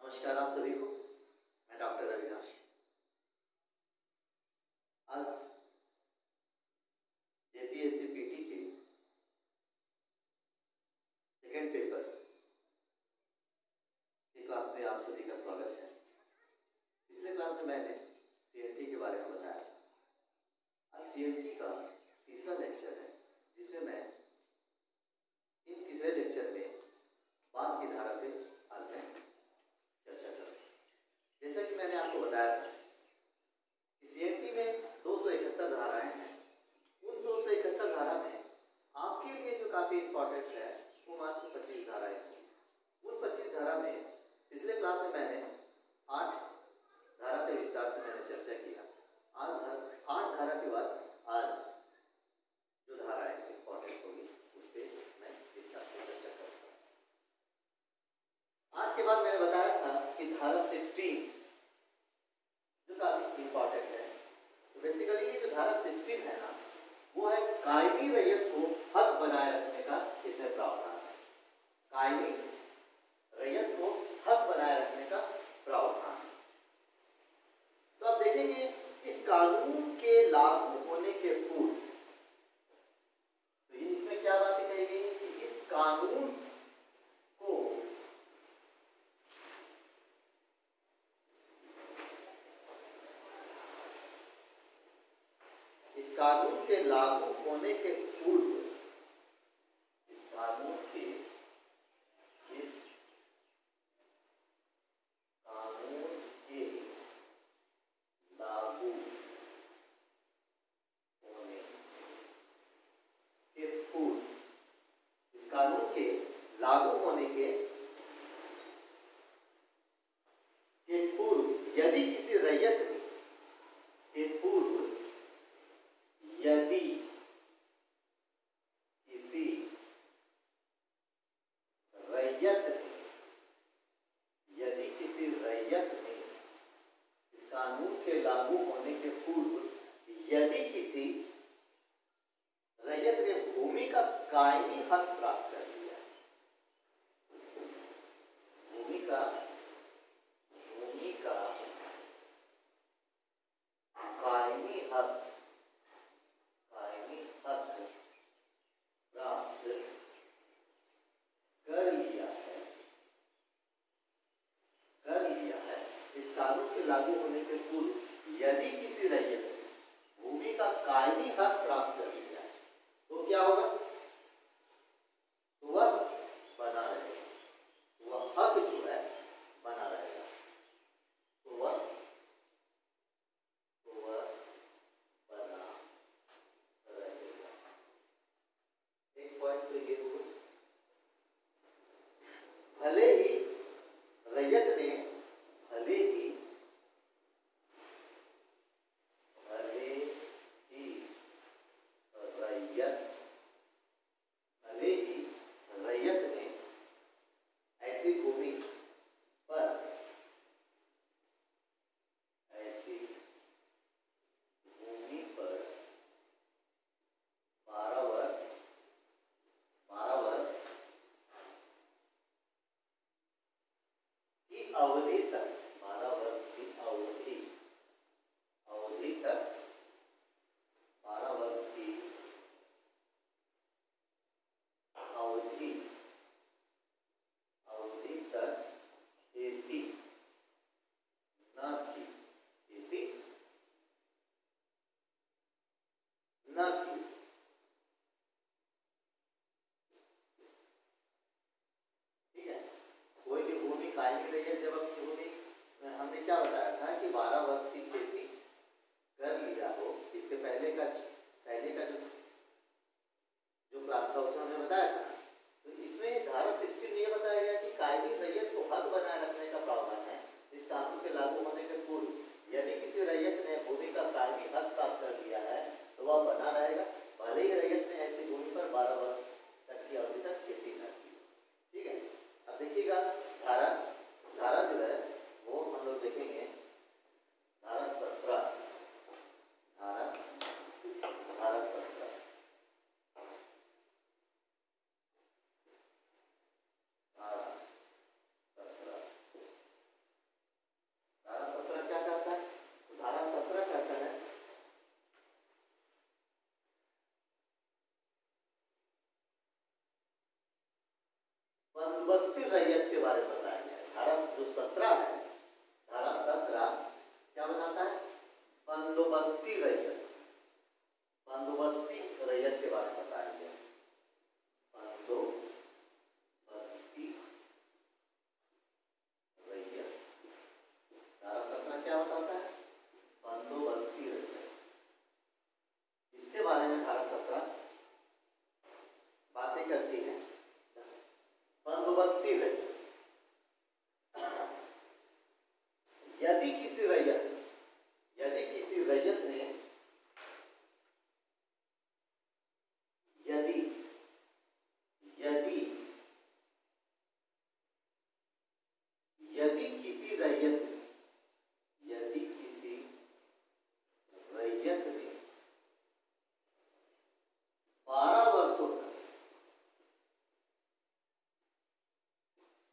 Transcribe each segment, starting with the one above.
नमस्कार आप सभी को। मैं डॉक्टर अविनाश। आज जेपीएससी पीटी के सेकेंड पेपर की क्लास में आप सभी का स्वागत है। पिछले क्लास में मैंने सीएनटी के बारे में बताया था। आज सीएनटी का तीसरा लेक्चर है, जिसमें मैं इन तीसरे लेक्चर में बाद की धारा पे आज मैं चर्चा करूँ। जैसा कि मैंने आपको बताया था कि सीएनटी में 271 धाराएं हैं। उन 271 धारा में आपके लिए जो काफ़ी इम्पोर्टेंट है वो मात्र 25 धाराएं हैं। उन 25 धारा में पिछले क्लास में मैंने 8 धारा पे विस्तार से मैंने चर्चा किया। आज 8 धारा के बाद आज जो धाराएं इम्पोर्टेंट होगी उस पर मैं विस्तार से चर्चा करूँगा। 8 के बाद मैंने बताया था कि धारा 16 जो काफी इंपॉर्टेंट है। तो बेसिकली ये जो धारा 16 है ना, वो है कायमी रैयत को हक बनाए रखने का इसमें प्रावधान है। कायमी रैयत को हक बनाए रखने का प्रावधान है। तो आप देखेंगे इस कानून के लागू होने के पूर्व, तो ये इसमें क्या बातें कही गई कि इस कानून को इस कानून के लागू होने के पूर्व, इस कानून के लागू होने के पूर्व, इस कानून के लागू होने के पूर्व यदि किसी रैयत ने के पूर्व यदि किसी रैयत ने इस कानून के लागू होने के पूर्व यदि किसी रैयत ने भूमि का कायमी हक प्राप्त कर लिया, भूमि का कायमी हक प्राप्त कर लिया है इस कानून के लागू होने के पूर्व यदि किसी रैयत ने भूमि का कायमी हक प्राप्त कर लिया है, तो क्या होगा? तो वह बना रहेगा, वह हक जो है बना रहेगा। तो वह बना रहेगा। एक पॉइंट तो ये हुआ, भले ही रैयत ने ऐसी भूमि पर 12 वर्ष की अवधि तक, 12 वर्ष की अवधि तक, 12 वर्ष की अवधि तक खेती न की। ठीक है, कोई भी भूमि कायमी रही है। जब अपनी भूमि हमने क्या बताया था कि 12 वर्ष की खेती कर लिया हो, इसके पहले का जो क्लास था उसमें हमने बताया था। तो इसमें धारा 16 में यह बताया गया कि कायमी रैयत को हक बनाए रखने का प्रावधान है इस कानून के लागू होने के पूर्व यदि किसी रैयत ने भूमि का कायमी हक प्राप्त कर लिया है तो वह बना रहेगा, भले ही रैयत ने ऐसी भूमि पर 12 वर्ष तक की अवधि तक खेती न की। ठीक है, अब देखिएगा धारा जो है वो हम लोग देखेंगे धारा बंदोबस्ती रैयत के बारे में बताया गया है। धारा जो 17 है, धारा 17 क्या बताता है? बंदोबस्ती रैयत, बंदोबस्ती रैयत के बारे में बताया गया है। बंदोबस्ती रैयत, धारा 17 क्या बताता है? बंदोबस्ती रैयत। इसके बारे में धारा 17 बातें करती है। बंदोबस्ती रैयत, यदि किसी रैयत ने यदि किसी रैयत ने 12 वर्षों तक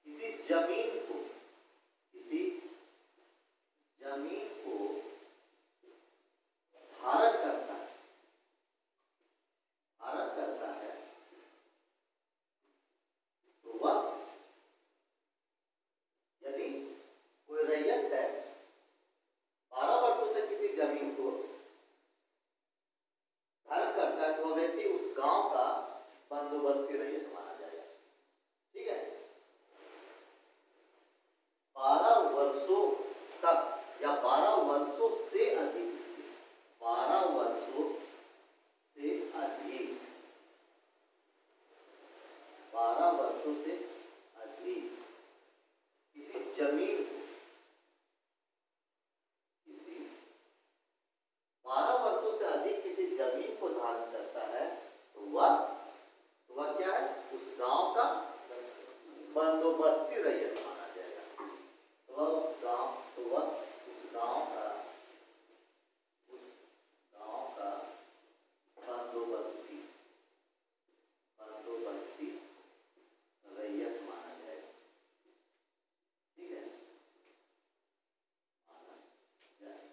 किसी जमीन को धारण करता है तो वह, यदि कोई रैयत है 12 वर्षों तक किसी जमीन को धारण करता है तो वह व्यक्ति उस गांव का बंदोबस्ती रैयत माना जाएगा। ठीक है, 12 वर्षों तक या 12 वर्षों से अधिक, 12 वर्षों से अधिक, 12 वर्षों से अधिक किसी जमीन को, 12 वर्षों से अधिक किसी जमीन को धारण करता है तो वह क्या है? उस गांव का बंदोबस्ती रैयत माना जाएगा। तो वह उस गांव का बंदोबस्ती रैयत माना जाएगा। ठीक है, माना जाएगा।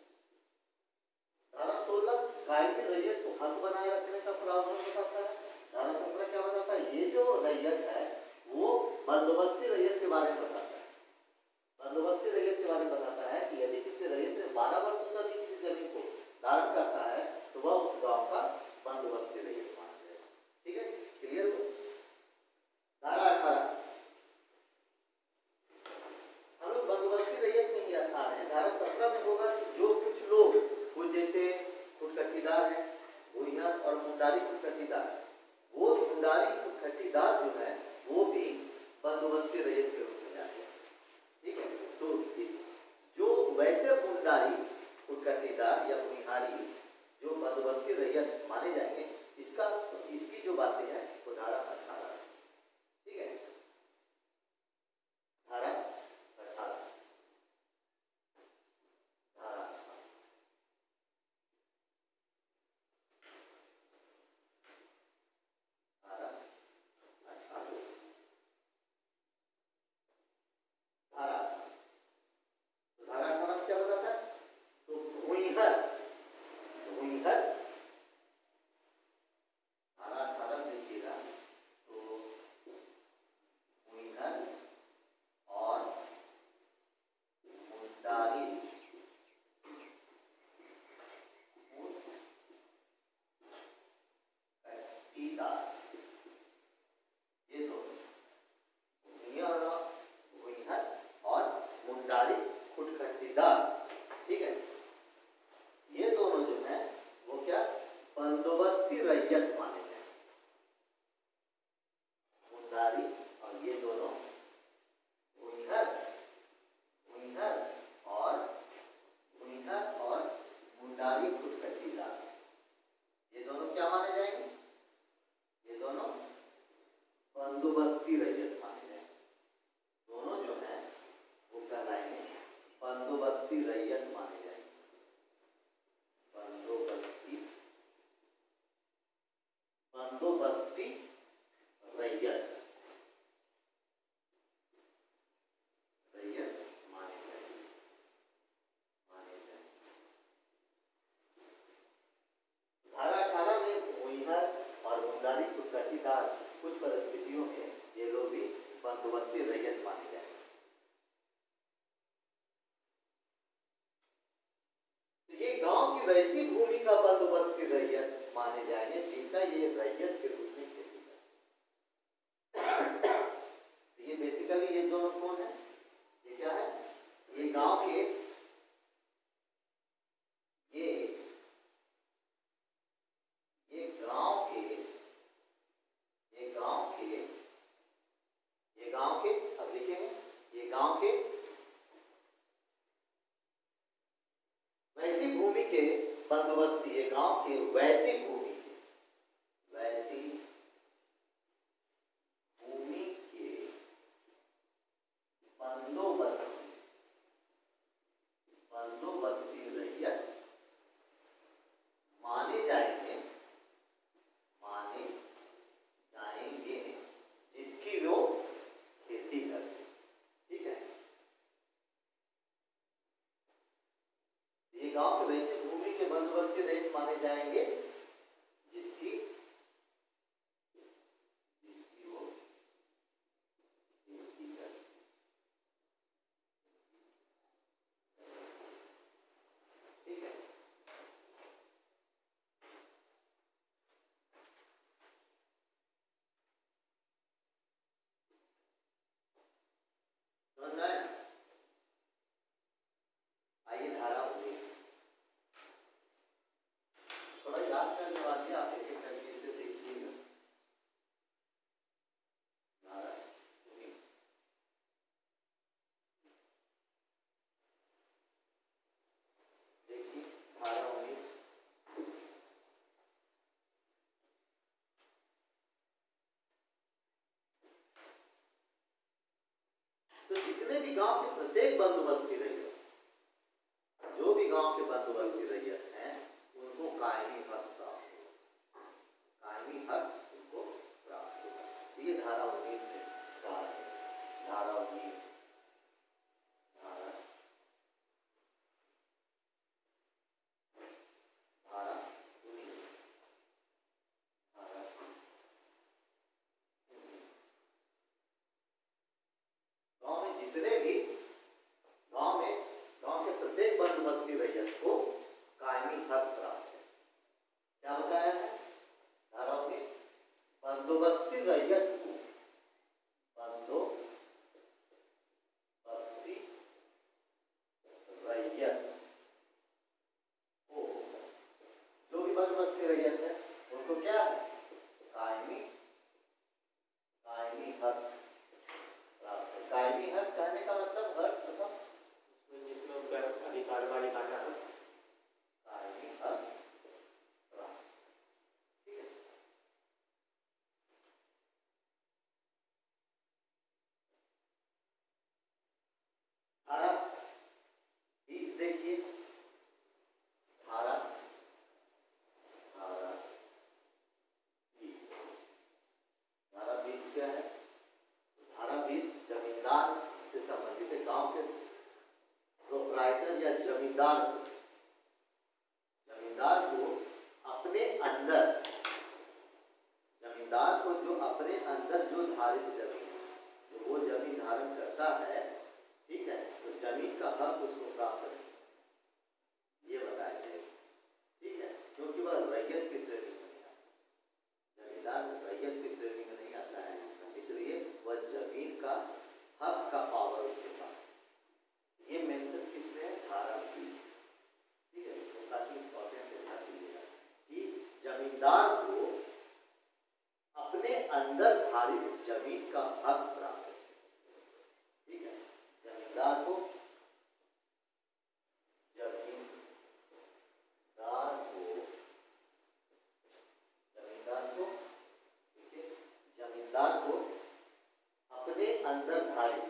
धारा 16 गाय की रैयत को हक बनाए रखने का प्रावधान बताता है। धारा 17 क्या बताता है? ये जो रैयत है वो बंदोबस्ती रैयत के बारे में बताता है। बंदोबस्ती रैयत के बारे में बताता है कि यदि किसी रैयत ने 12 वर्षों से अधिक किसी जमीन को धारण करता है तो वह उस गांव का बंदोबस्ती रैयत माना जाएगा। ठीक है, क्लियर हो? धारा 18 हम लोग बंदोबस्ती रैयत में ही आ रहे हैं। धारा 17 में होगा कि जो कुछ लोग, कुछ जैसे खुदकट्टीदार हैं, भूइयार और मुंडारी खुदकट्टीदार, वो मुंडारी खुदकट्टीदार जो है वो भी बंदोबस्ती रैयत के रूप में जाते हैं। ठीक है, तो इस जो वैसे मुंडारी खुदकट्टीदार या भूइहारी जो बंदोबस्ती रैयत माने जाएंगे, इसकी जो बातें हैं वो धारा 18 है। ठीक है, धारा 18 क्या बताता है? तो भूइहर, धारा 18 देखिएगा, बंदोबस्ती रैयत माने जाएंगे। तो ये गांव की वैसी भूमि का बंदोबस्ती रैयत माने जाएंगे जिनका ये रैयत के रूप में खेती करते। ये बेसिकली ये दोनों कौन है? ये क्या है? ये गांव के अब लिखेंगे ये गांव के वैसी भूमि के बंदोबस्ती, ये गांव के वैसी भूमि के बंदोबस्ती रैयत माने जाएंगे जिसकी वो खेती करते। ठीक है, ये गांव के वैसे भूमि के बंदोबस्ती रैयत माने जाएंगे जिसकी वो खेती करते। ठीक है, समझ में आया? आइए धारा 19 थोड़ा याद करने वाली आप एक एक करके इसे देखिएगा। धारा 19 देखिए, धारा 19 तो जितने भी गांव के प्रत्येक बंदोबस्ती रैयत, जो भी गांव के बंदोबस्ती रैयत हैं उनको कायमी हक प्राप्त होगा, कायमी हक उनको प्राप्त होगा। ये धारा 19 में कहा है। धारा 19 गांव में जितने भी गांव के प्रत्येक बंदोबस्ती रैयत को कायमी हक प्राप्त है। क्या बताया है? धारा 19 बंदोबस्ती रैयत को जो भी बंदोबस्ती रैयत है उनको क्या है? कायमी हक प्राप्त है। कायमी हक कहने का मतलब हर्ष मतलब जिसमें उनका अधिकार मालिकाना है, कायमी हक प्राप्त। ठीक है, धारा 20 देखिए। धारा 20 क्या है? धारा 20 जमींदार से संबंधित है। गांव के प्रोप्राइटर या जमींदार को अपने अंदर, जमींदार को जो अपने अंदर जो धारित जमीन जो वो जमीन धारण करता है, ठीक है, तो जमीन का हक उसको प्राप्त है, ये बताया गया। ठीक है, क्योंकि वह रैयत की श्रेणी में नहीं आता, जमींदार रैयत की श्रेणी में नहीं आता है, इसलिए वह जमीन का हक का पावर उसके पास है। ये मेंशन किसमें है? धारा 20। ठीक है, तो काफी इंपॉर्टेंट है, ध्यान दीजिएगा कि जमींदार को अपने अंदर धारित जमीन का हक प्राप्त है। ठीक है, जमींदार को अपने अंदर धारित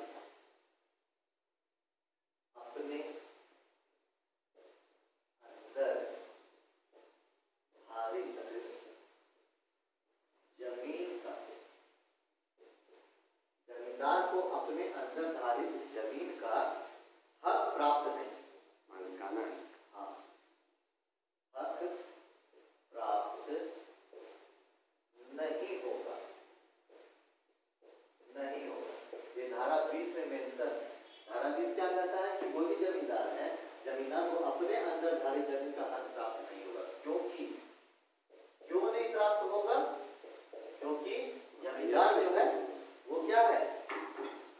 जमीन का, जमींदार को अपने अंदर धारित जमीन का हक प्राप्त नहीं, मालिकाना है। हाँ, हक प्राप्त नहीं होगा, धारा 20 में मेंशन, धारा 20 क्या कहता है कि कोई भी जमींदार है, जमींदार को अपने अंदर धारी जमीन का हक प्राप्त नहीं होगा। क्योंकि क्यों नहीं प्राप्त होगा? क्योंकि जमींदार जो है वो क्या है,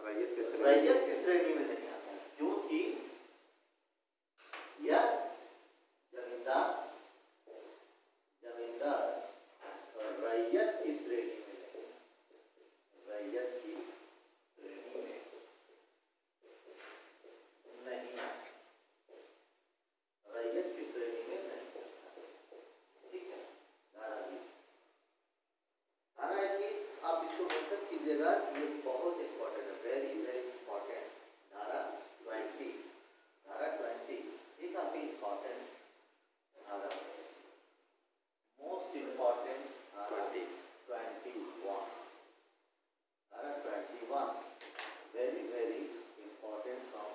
रैयत की श्रेणी में नहीं आता है। क्योंकि यह जमींदार रैयत की श्रेणी में नहीं, रैयत की श्रेणी में नहीं आता, रैयत की श्रेणी में नहीं आता। ठीक है, धारा 20। धारा 21 आप इसको मेंशन कीजिएगा, ये बहुत इंपॉर्टेंट है, वेरी वेरी इंपॉर्टेंट। धारा 20, धारा 20 ये काफी इंपॉर्टेंट धारा, मोस्ट इंपॉर्टेंट धारा 21, धारा 21 very very important from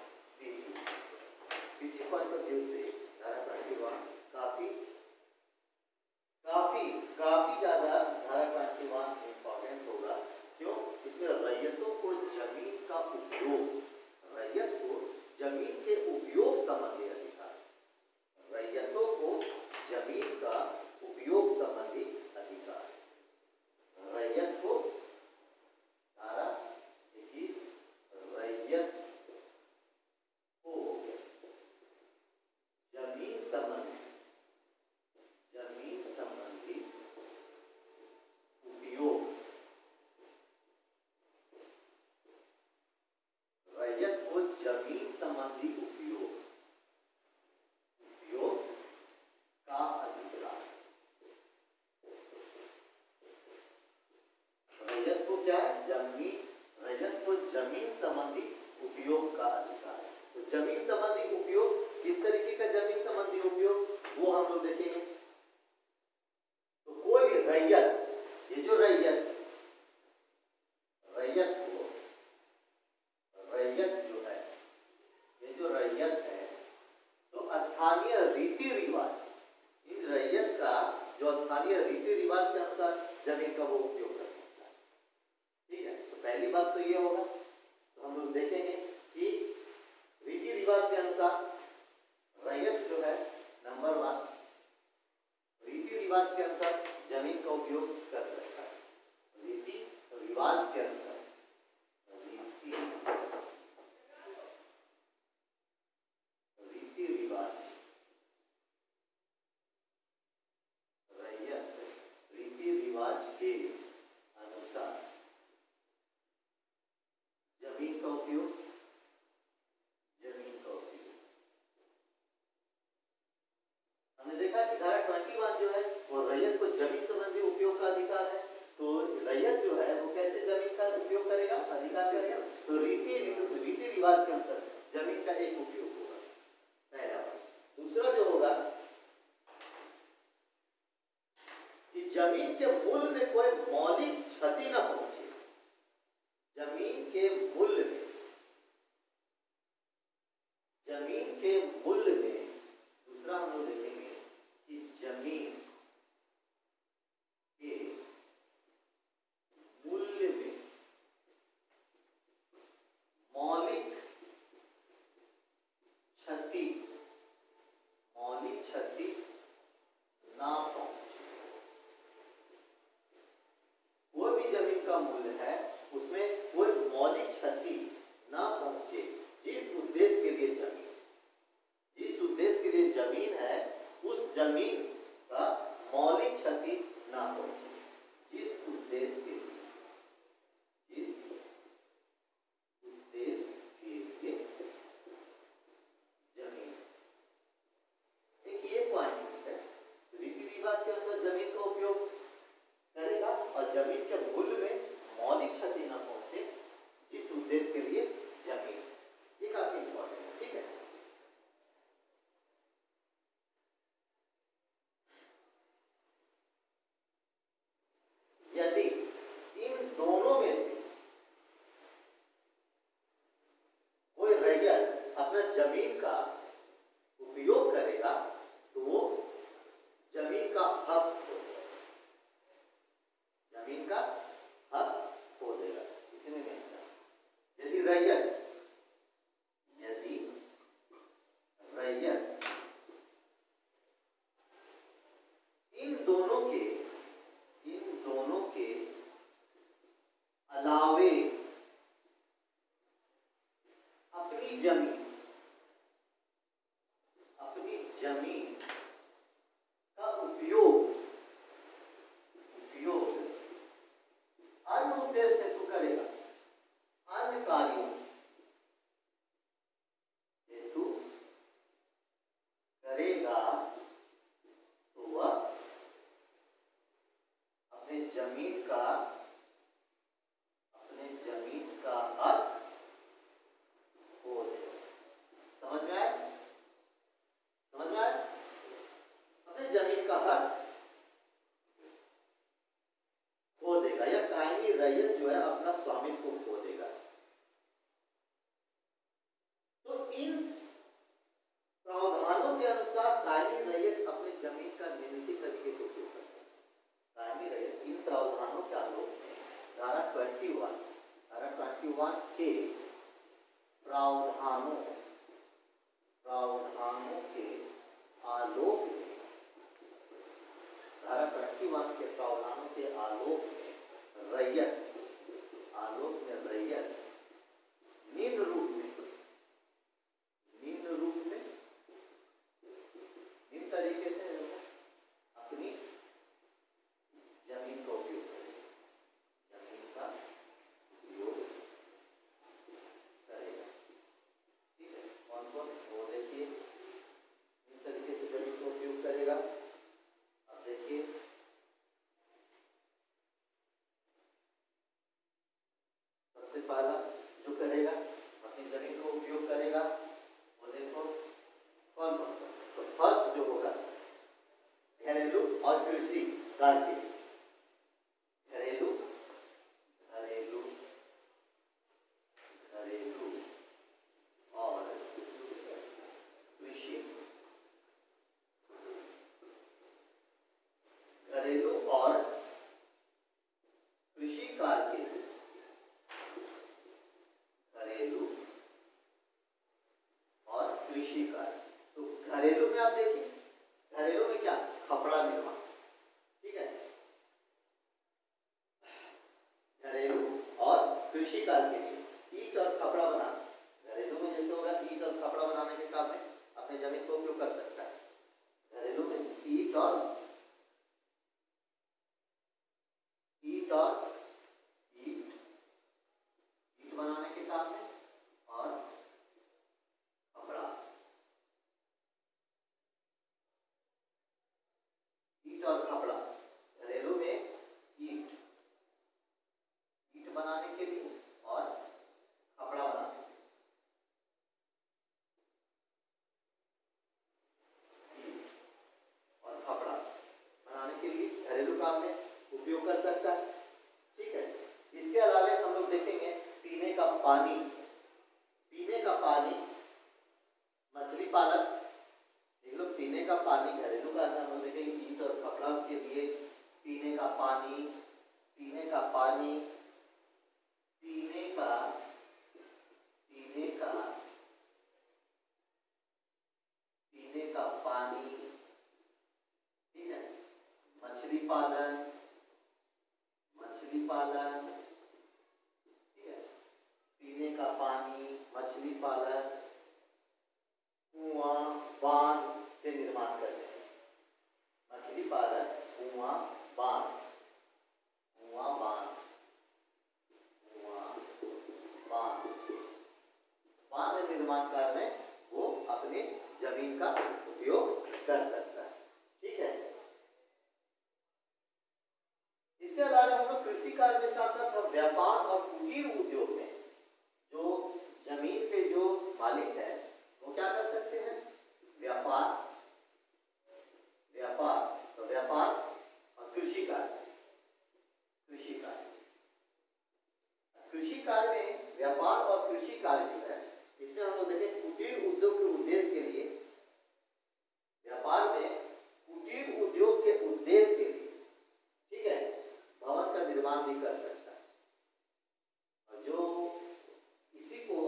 PT point of view से धारा 21 काफी काफी काफी ज्यादा धारा 21 इंपॉर्टेंट होगा। क्यों? इसमें रैयतों को जमीन का उपयोग, रैयत को जमीन के उपयोग संबंधी अधिकार, रैयतों को जमीन का उपयोग संबंधी अधिकार, रैयत को धारा 21 रैयत को जमीन संबंधी उपयोग, रैयत को जमीन संबंधी उपयोग का अधिकार, रैयत को क्या है, रैयत को जमीन संबंधी उपयोग का अधिकार। तो जमीन संबंधी उपयोग, किस तरीके का जमीन संबंधी उपयोग, वो हम लोग देखेंगे। तो कोई भी रैयत, ये जो रैयत जो है, ये जो रैयत है, तो स्थानीय रीति रिवाज, इन रैयत का जो स्थानीय रीति रिवाज के अनुसार जमीन का वो उपयोग कर सकता है। ठीक है, तो पहली बात तो ये होगा। तो हम लोग देखेंगे कि रीति रिवाज के अनुसार रैयत जो है, नंबर 1 रीति रिवाज के अनुसार जमीन का उपयोग कर सकता है। रीति रिवाज के अनुसार, रीति रिवाज, रैयत रीति रिवाज के अनुसार जमीन का उपयोग, हमने देखा कि धारा 21 जो है वो रैयत को जमीन संबंधी उपयोग का अधिकार है। तो रैयत जो है वो कैसे जमीन का उपयोग करेगा, अधिकार करेगा? तो रीति रिवाज के अनुसार जमीन का एक उपयोग होगा, पहला बात। दूसरा जो होगा कि जमीन के मूल्य में कोई मौलिक क्षति न पहुंचे, जमीन के मूल्य में, जमीन के मूल्य में। दूसरा हम लोग देखेंगे कि जमीन के मूल्य में मौलिक क्षति ना पहुंचे। कोई भी जमीन का मूल्य है उसमें कोई मौलिक क्षति ना पहुंचे, जिस उद्देश्य के लिए जमीन है उस जमीन का मौलिक क्षति ना पहुंचे, जिस उद्देश्य के लिए जमीन। एक ये पॉइंट है, रीति रिवाज के अनुसार जमीन का उपयोग करेगा और जमीन के मूल्य में मौलिक क्षति ना पहुंचे, जिस उद्देश्य के लिए जमीन। ये काफी इंपॉर्टेंट है। ठीक है, रैयत, यदि रैयत इन दोनों के अलावे अपनी जमीन का उपयोग अन्य उद्देश्य हेतु करेगा, अन्य कार्यों हेतु करेगा, तो वह अपने जमीन का हक खो देगा। समझ में आया? अपने जमीन का हक खो देगा, या कायमी रैयत जो है अपना स्वामित्व खो देगा। तो इन प्रावधानों के अनुसार कायमी रैयत अपने जमीन का निम्नलिखित तरीके से उपयोग कर सकता है। कायमी रैयत इन प्रावधानों के आलोक में धारा 21 के प्रावधानों के आलोक में, धारा 21 के प्रावधानों के आलोक में रैयत निम्न रूप में निम्न तरीके से अपनी जमीन का उपयोग करेगा, ठीक है। कौन वो देखिए इस तरीके से जमीन का उपयोग करेगा। अब देखिए सबसे पहला जो करेगा अपनी जमीन का उपयोग करेगा, वो देखो कौन सा। तो फर्स्ट जो होगा घरेलू और कृषि कार्य के लिए, घरेलू और कृषि, घरेलू और कृषि कार्य के लिए, घरेलू और कृषि कार्य। तो घरेलू में आप देखिए, घरेलू में क्या, कपड़ा निर्माण, ठीक है, घरेलू और कृषि कार्य के लिए ईंट और कपड़ा बनाना। घरेलू में जैसे होगा ईंट और कपड़ा बनाने के काम में अपने जमीन का उपयोग कर सकता है। घरेलू में ईंट बनाने के काम में, और कपड़ा, ईंट और कपड़ा। घरेलू में ईंट बनाने के लिए और कपड़ा बनाने के लिए, ईंट और कपड़ा बनाने के लिए घरेलू काम में उपयोग कर सकता है, ठीक है। इसके अलावा हम लोग देखेंगे पीने का पानी, मछली पालन। देख लो, पीने का पानी घरेलू का हम लोग देखेंगे ईंट और कपड़ा के लिए पीने का पानी, पीने का पानी, ठीक है। मछली पालन, ठीक है, पीने का पानी, मछली पालन, कुआं बांध के निर्माण करते हैं। मछली पालन, कुआं बांध निर्माण कार्य में वो अपने जमीन का उपयोग कर सकता है, ठीक है। इसके अलावा हम लोग कृषि कार्य में साथ साथ हम व्यापार और कुटीर उद्योग में जो जमीन के जो मालिक है वो क्या कर सकते हैं, व्यापार और कृषि कार्य में व्यापार और कृषि कार्य जो है, इसमें हम लोग देखें कुटीर उद्योग के उद्देश्य के लिए, व्यापार में कुटीर उद्योग के उद्देश्य के लिए, ठीक है, भवन का निर्माण भी कर सकता है। और जो इसी को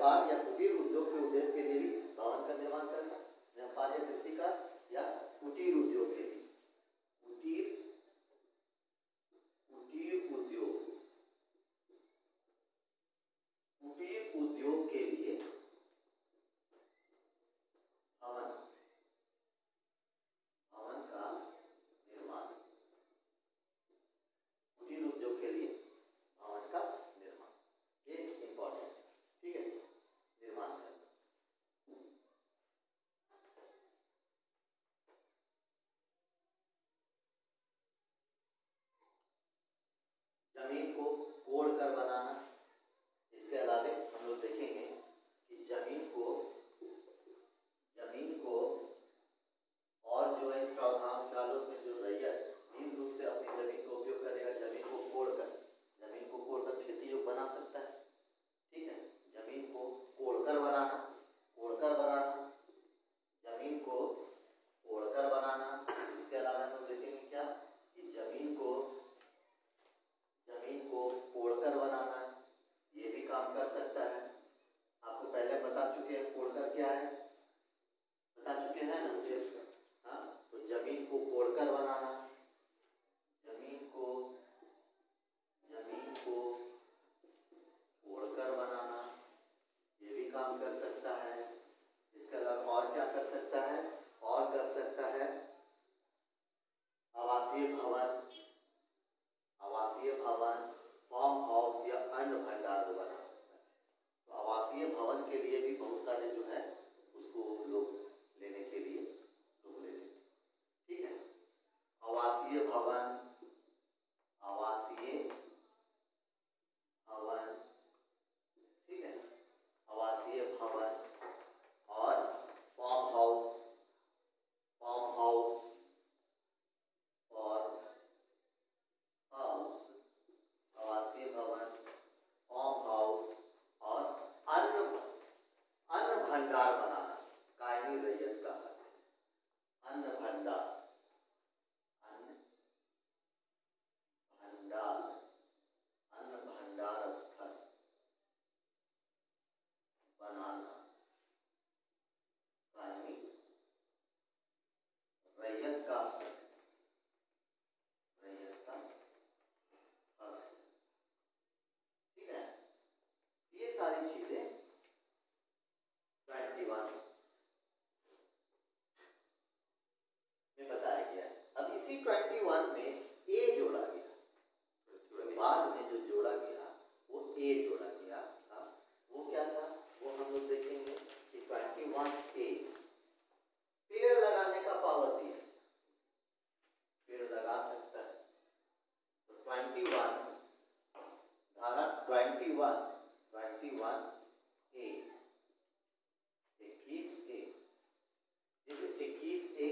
व्यापार या कुटीर उद्योग के उद्देश्य के लिए भी भवन का निर्माण करना। व्यापार या कृषि का या कुटीर उद्योग के लिए, कुटीर उद्योग, कुटीर उद्योग के लिए भवन का निर्माण, कुटीर उद्योग के लिए भवन का निर्माण, ये इंपॉर्टेंट है। ठीक है, निर्माण करना। जमीन को कोड़ कर बनाना। इसके अलावा हम लोग देखेंगे कि जमीन को और जो है इस प्रावधान कालों में जो रैयत निम्न रूप से अपनी जमीन का उपयोग करेगा। जमीन को कोड़कर खेती योग्य बना सकता है। ठीक है, जमीन को कोड़कर बनाना, जमीन को कोड़कर बनाना। इसके अलावा हम लोग देखेंगे क्या कि जमीन को कोड़कर बनाना, ये भी काम कर सकता है। आपको पहले बता चुके हैं कोड़कर क्या है, बता चुके हैं ना। हाँ, तो जमीन को कोड़कर बनाना, जमीन को कोड़कर बनाना, ये भी काम कर सकता है। इसके अलावा और क्या कर सकता है, और कर सकता है आवासीय भवन, फार्म हाउस या अन्न भंडार को बना सकता है। तो आवासीय भवन के लिए भी बहुत सारे जो है उसको लोग लेने के लिए लोग लेते हैं। ठीक है, आवासीय भवन, ठीक है, आवासीय भवन और फार्म हाउस और हाउस, आवासीय भवन, फार्म हाउस और अन्न भंडार बनाना, कायमी रैयत का हक। अन्न भंडार स्थल बनाना, कायमी रैयत का हक। ठीक है, ये सारी चीजें 21 में बताया गया है। अब इसी 21 में ए जोड़ा गया, बाद में जो जोड़ा गया वो ए जोड़ा गया था। वो क्या था, वो हम लोग देखेंगे कि 21A पेड़ लगाने का पावर दिया, पेड़ लगा सकता है। तो 21 धारा 21A 21A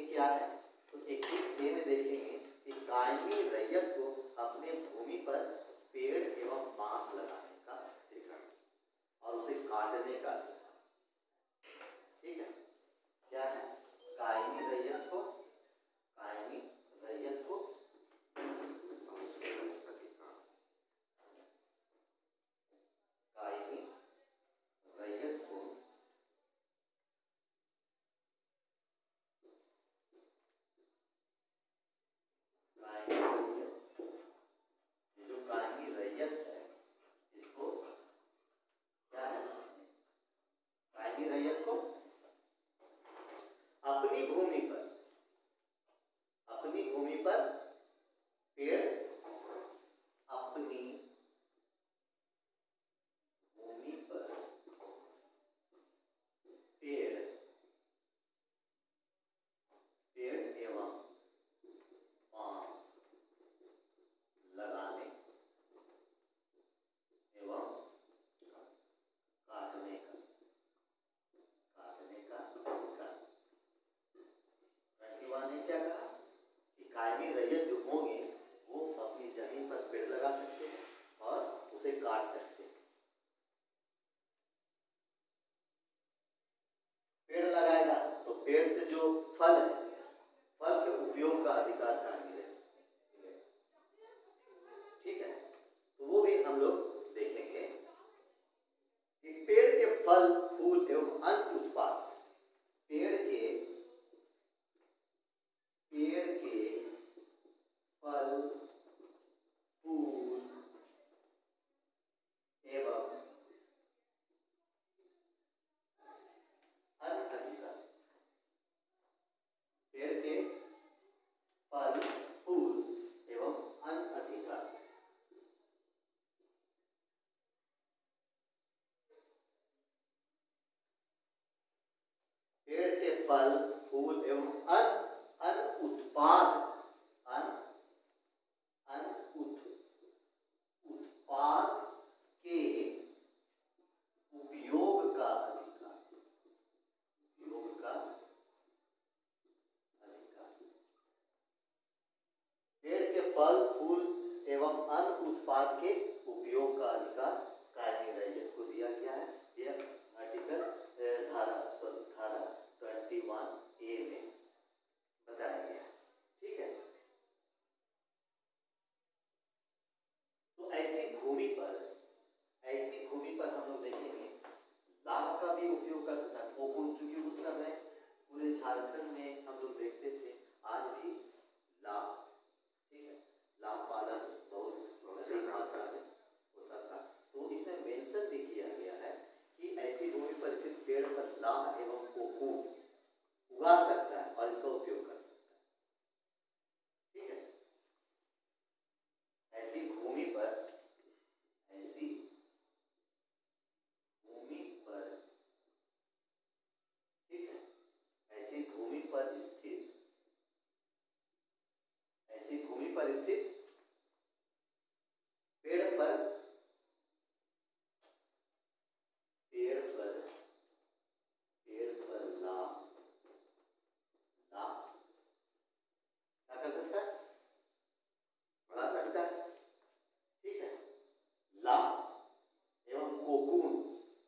क्या है, तो 21A में देखेंगे कि कायमी रैयत को अपने भूमि पर पेड़ एवं बांस लगाने का अधिकार और उसे काटने का अधिकार। ठीक है, क्या है, कायमी रैयत को अपनी भूमि पर पेड़, अपनी भूमि पर पेड़ एवं बांस लगाने एवं काटने का अधिकार। ने क्या कहा कि कायमी रैयत जो होंगे वो अपनी जमीन पर पेड़ लगा सकते हैं और उसे काट सकते हैं। पेड़ लगाएगा तो पेड़ से जो फल है, फल के उपयोग का अधिकार कायमी रहेगा। ठीक है, तो वो भी हम लोग देखेंगे कि पेड़ के फल फूल एवं अन्य उत्पाद, पेड़ के फल फूल एवं अन्य अधिकार, पेड़ के फल फूल एवं अन्य अधिकार, पेड़ के फल फूल एवं अन्य उत्पाद, उत्पाद के उपयोग का अधिकार, उपयोग का अधिकार, पेड़ के फल फूल एवं अन्य उत्पाद के उपयोग का अधिकार कायमी रैयत को दिया गया है। यह आर्टिकल धारा 21A में बताया गया है। ठीक है, तो ऐसी भूमि पर हम लोग देखेंगे लाह का भी उपयोग करता है। कोकून, चूंकि उस समय पूरे झारखंड में हम लोग देखते थे, आज भी लाह, ठीक है, लाह पालन बहुत अधिक मात्रा में होता था। तो इसमें मेंशन भी किया गया है कि ऐसी भूमि पर स्थित पेड़ पर लाह एवं कोकून उगा सकता है और इसका उपयोग कर सकता है। ठीक है, ऐसी भूमि पर ठीक है, ऐसी भूमि पर स्थित पेड़ पर लाह क्या कर सकता है, बढ़ा सकता है। ठीक है, लाह एवं कोकून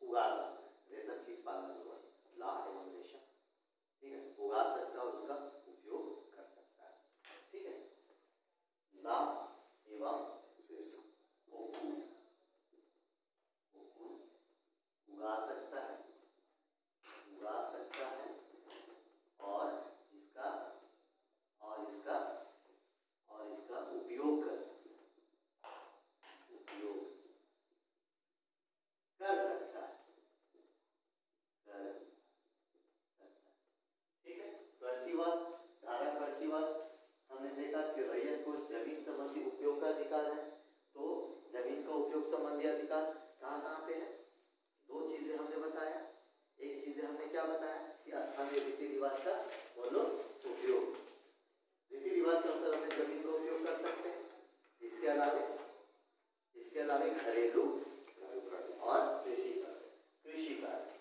उगा सकता है, रेशम कीट पालन हुआ, लाह एवं रेशम, ठीक है, उगा सकता है और उसका उपयोग कर सकता है। ठीक है, लाह एवं रेशम कोकून उगा सकता है और इसका उपयोग कर सकता है, ठीक है। 21 धारा 21 हमने देखा कि रैयत को जमीन संबंधी उपयोग का अधिकार है। तो जमीन का उपयोग संबंधी अधिकार कहाँ कहाँ पे है? दो चीजें हमने बताया। एक चीजें हमने क्या बताया कि स्थानीय रीति रिवाज का बोलो उपयोग, रीति रिवाज के अनुसार हमने जमीन का उपयोग कर सकते हैं। इसके अलावे घरेलू और कृषि कार्य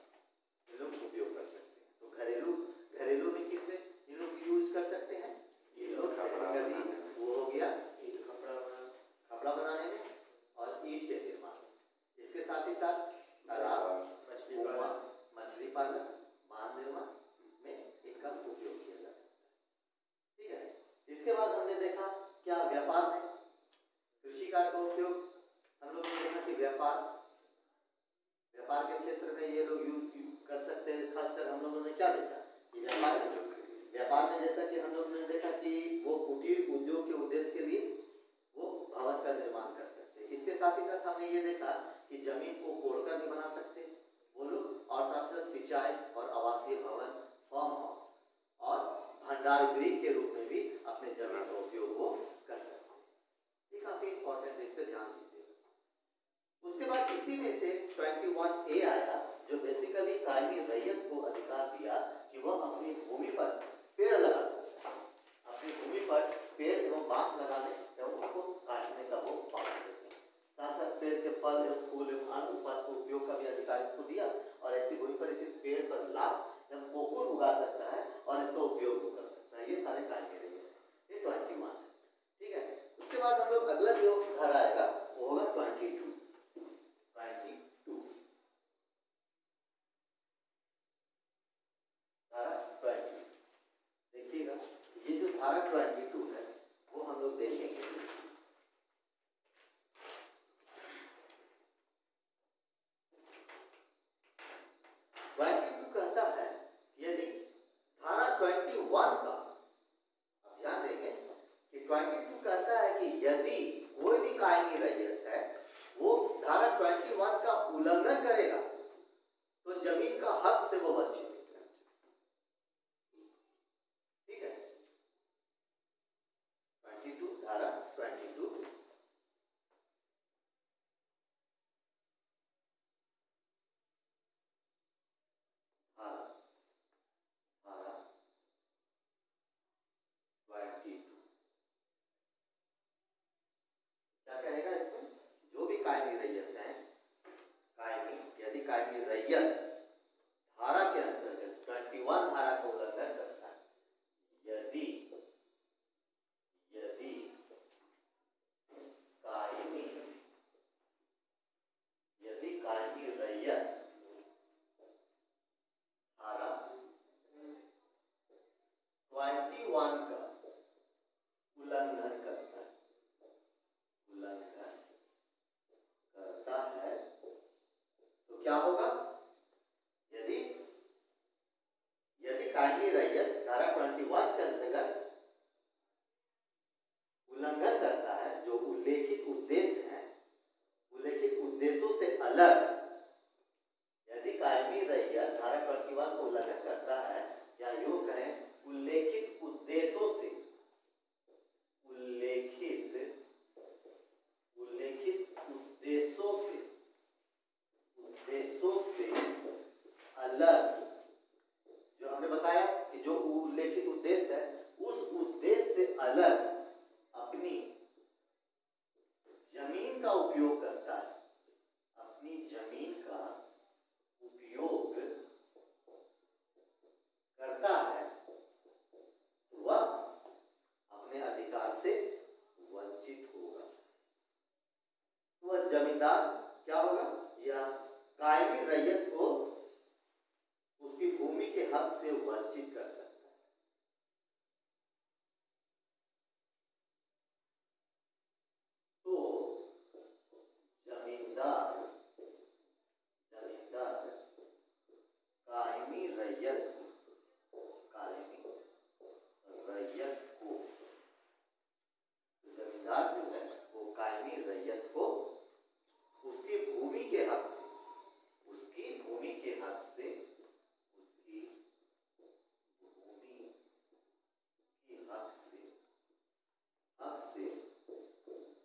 लोग उपयोग कर सकते हैं। तो घरेलू में किसमें इन लोग यूज कर सकते हैं? ये लोग बेसिकली वो हो गया ईंट कपड़ा बनाने में और ईंट के निर्माण में। इसके साथ ही साथ तालाब, मछली पालन, बांध निर्माण में इनका उपयोग किया जा सकता है। ठीक है, इसके बाद हमने देखा क्या व्यापार में कृषि कार्य का उपयोग हम लोग ने देखा कि व्यापार के क्षेत्र में ये लोग यूज कर सकते हैं। खासकर हम लोगों ने क्या देखा कि व्यापार में जैसा कि हम लोगों ने देखा कि वो कुटीर उद्योग के उद्देश्य के लिए वो भवन का निर्माण कर सकते हैं। इसके साथ ही साथ हमने ये देखा कि जमीन को कोड़कर नहीं बना सकते वो लोग, और साथ साथ सिंचाई और आवासीय भवन, फार्म हाउस और भंडार गृह के रूप में भी अपने जमीन का उपयोग वो कर सकते हैं। ये काफी इंपॉर्टेंट है, इस पे ध्यान दीजिएगा। उसके बाद इसी में से 21A आया जो बेसिकली कायमी रैयत को अधिकार दिया कि वह अपनी भूमि पर पेड़ लगा सकता है। अपनी भूमि पर पेड़ एवं बांस लगाने एवं उसको काटने का वो पालन करता है। साथ साथ पेड़ के फल एवं फूल एवं अन्य उत्पाद के उपयोग का भी अधिकार इसको दिया और ऐसी भूमि पर इसी पेड़ पर लाख एवं कोकून उगा सकता है और इसका उपयोग वो कर सकता है। ये सारे कायमी रैयत है। ये 21 है। ठीक है, उसके बाद हम लोग अगला जो धारा आएगा वो होगा 22 धारा 22। देखिएगा ये जो धारा 22 है वो हम लोग देखेंगे। धारा 21 के अंतर्गत उल्लंघन करता है, जो उल्लेखित उद्देश्य हैं, उल्लेखित उद्देश्यों से अलग, यदि कायमी रैयत धारा 21 को उल्लंघन करता है, या यूं कहें उल्लेखित उद्देश्यों से, उल्लेखित उद्देश्यों से अलग, जो हमने बताया कि जो उल्लेखित उद्देश्य है उस उद्देश्य से अलग अपनी जमीन का उपयोग करता है, अपनी जमीन का उपयोग करता है, वह अपने अधिकार से वंचित होगा। तो वह जमींदार क्या होगा, या कायमी रैयत को उसकी भूमि के हक से वंचित कर सकता है। तो जमींदार कायमी रैयत को जमींदार जो है वो कायमी रैयत को उसकी भूमि के हक से, उसकी भूमि के हक से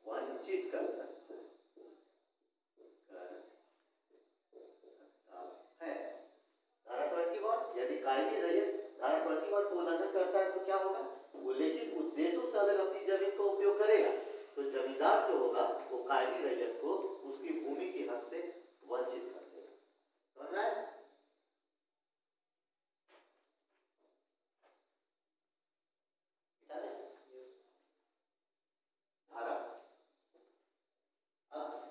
वंचित कर सकता है। धारा 21 यदि कायमी रैयत धारा 21 को उल्लंघन करता है तो क्या होगा, उल्लेखित उद्देश्यों से अलग अपनी जमीन का उपयोग करेगा, तो जमींदार जो होगा वो कायमी रैयत को उसकी भूमि के हक से वंचित कर देगा। समझ में आया? धारा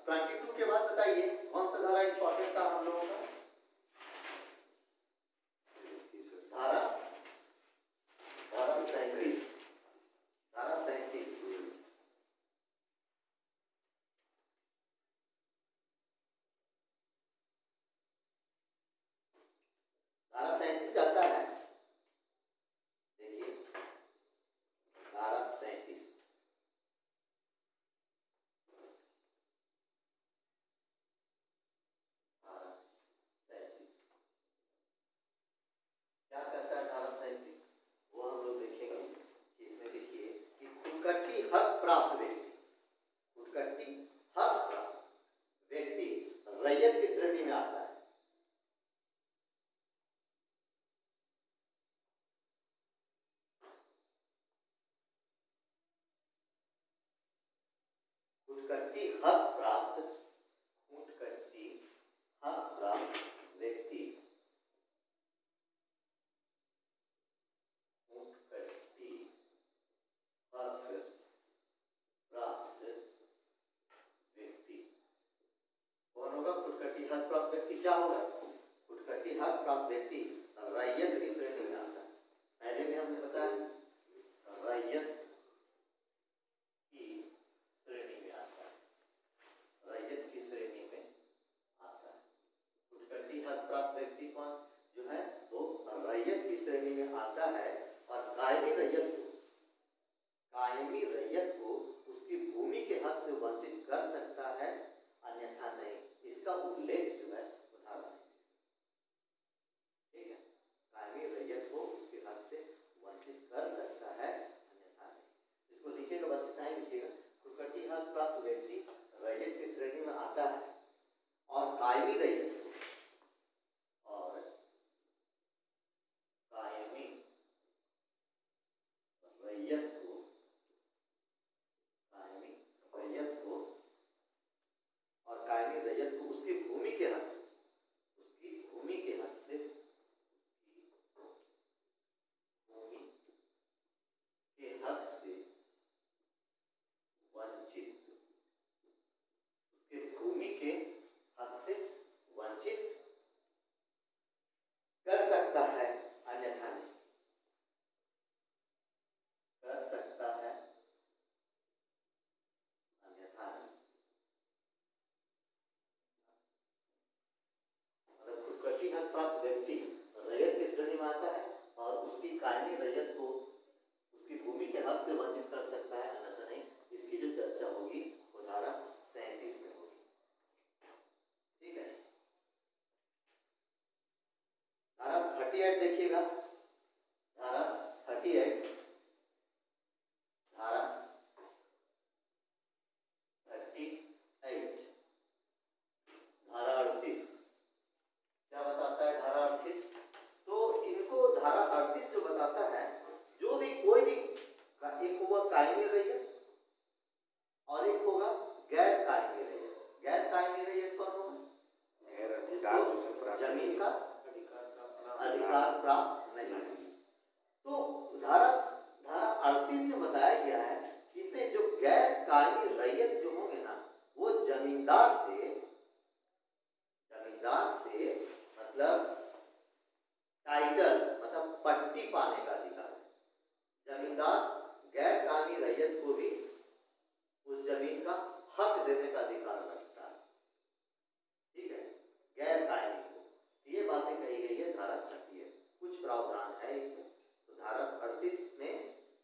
22 के बाद बताइए कौन सा धारा इंपॉर्टेंट था हम लोगों का? धारा 37। धारा 37 कहता है, देखिए धारा 37 क्या कहता है? धारा 37 वो हम लोग देखेंगे कि इसमें देखिए कि खुदकट्टी हक प्राप्त व्यक्ति, खुदकट्टी हक प्राप्त व्यक्ति रैयत की श्रेणी में आता है। खुदकट्टी हक प्राप्त व्यक्ति, कौन होगा? खुदकट्टी हक प्राप्त व्यक्ति क्या होगा? खुदकट्टी हक प्राप्त व्यक्ति रैयत की श्रेणी में आता है। पहले भी हमने बताया रैयत की श्रेणी में आता है, रैयत की श्रेणी में आता है। खुदकट्टी हक प्राप्त व्यक्ति कौन जो है वो रैयत की श्रेणी में आता है, और कायमी रैयत को उसकी भूमि के हक से वंचित कर सकता है, अन्यथा नहीं। इसका उल्लेख जो है वो धारा 37, ठीक है, कायमी रैयत को उसके हक से वंचित कर सकता है, अन्यथा नहीं। इसको लिखिएगा, बस इतना ही लिखिएगा। खुदकट्टी हक प्राप्त व्यक्ति रैयत की श्रेणी में आता है, और कायमी रैयत को उसकी भूमि के हक से वंचित कर सकता है, अन्यथा नहीं कर सकता है, अन्यथा नहीं। मतलब खुदकट्टी हक प्राप्त व्यक्ति रैयत की श्रेणी में आता है, और उसकी कायमी रैयत को उसकी भूमि के हक से वंचित कर सकता है, अन्यथा नहीं। इसकी जो चर्चा होगी वो धारा 37 में होगी। ठीक है, धारा 38 देखिएगा, धारा 38, धारा 38, धारा 38 क्या बताता है? धारा 38, तो इनको धारा 38 जो बताता है, जो भी कोई भी एक होगा कायमी रैयत और एक होगा गैर कायमी रैयत। गैर कायमी रैयत कौन होगा? गैर अधिकार जमीन का अधिकार प्राप्त नहीं है। तो धारा 38 में बताया गया है कि इसमें जो गैर कायमी रैयत जो होंगे ना, वो जमींदार से मतलब टाइटल मतलब पट्टी पाने का अधिकार है। जमींदार गैर कायमी रैयत को भी उस जमीन का हक देने का अधिकार रखता है। ठीक है, गैर कायमी को। ये बातें कही गई है धारा 38। कुछ प्रावधान है इसमें। तो धारा 38 में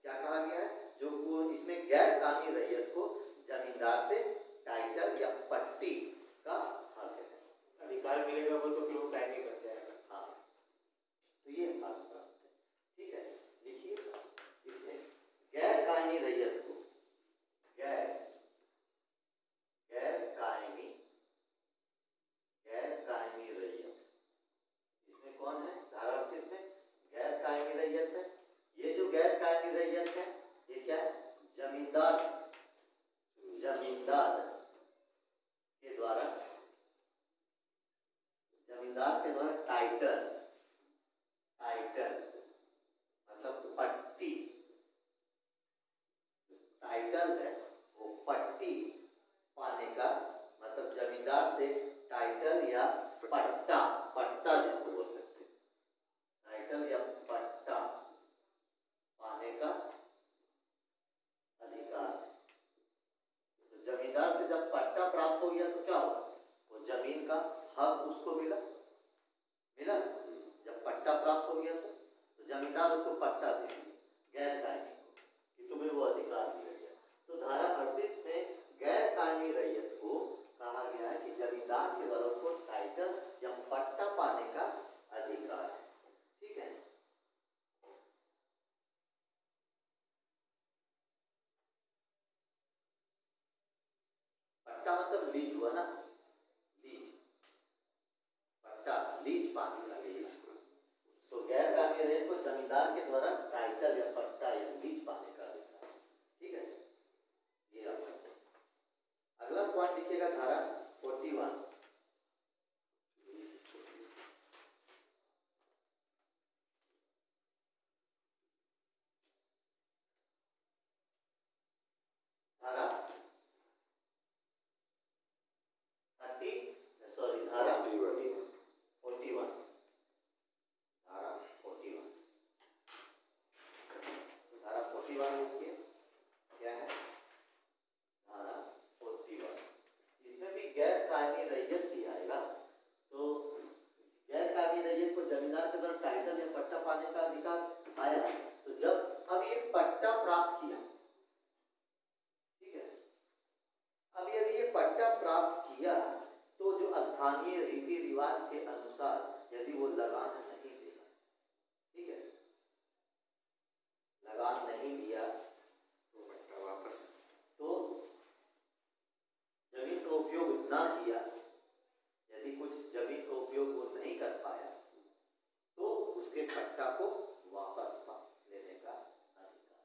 क्या कहा गया है? जो वो इसमें गैर कायमी रैयत को जमींदार से टाइटल या पट्टी का हक है, अधिकार मिलेगा वो, तो फिर वो कायमी बन जाएगा। हाँ, तो ये हक प्राप्त है। ठीक है, देखिए इसमें गैर कायमी रैयत को गैर कायमी रैयत, इसमें कौन है? धारा 38 में गैर कायमी रैयत है। ये जो गैर कायमी रैयत है, ये क्या है? जमींदार के द्वारा टाइटल मतलब पट्टी, टाइटल है वो पट्टी पाने का मतलब जमींदार से टाइटल या पट्टा जिसको बोल सकते हैं, टाइटल या पट्टा पाने का अधिकार। तो जमींदार से जब पट्टा प्राप्त हो गया तो क्या होगा? वो जमीन का हक उसको मिला। जब पट्टा प्राप्त हो गया तो जमींदार उसको पट्टा दे दिया गैर कायमी को कि तुम्हें वो अधिकार दिया गया। तो धारा 38 में गैर कायमी रैयत को कहा गया है कि जमींदार के द्वारा उसको टाइटल या पट्टा पाने का अधिकार है। ठीक है, पट्टा मतलब लीज हुआ ना, लीज पाने का लीज। तो गैर कायमी रैयत को जमींदार के द्वारा टाइटल या पट्टा या लीज पाने का अधिकार। ठीक है, ये आप अगला पॉइंट लिखिएगा, धारा 41, धारा 41 क्या है? धारा 41, इसमें भी गैर कायमी रैयत भी आएगा। तो गैर कायमी रैयत को जमींदार के द्वारा टाइटल या पट्टा पाने का अधिकार आया। तो जब अब ये पट्टा प्राप्त किया, ठीक है, अब यदि ये पट्टा प्राप्त किया तो जो स्थानीय रीति रिवाज के अनुसार यदि वो लगान नहीं देगा, ठीक है, लगान नहीं दिया तो पट्टा वापस, तो जमीन का उपयोग ना किया, यदि कुछ जमीन का उपयोग वो नहीं कर पाया तो उसके पट्टा को वापस लेने का अधिकार।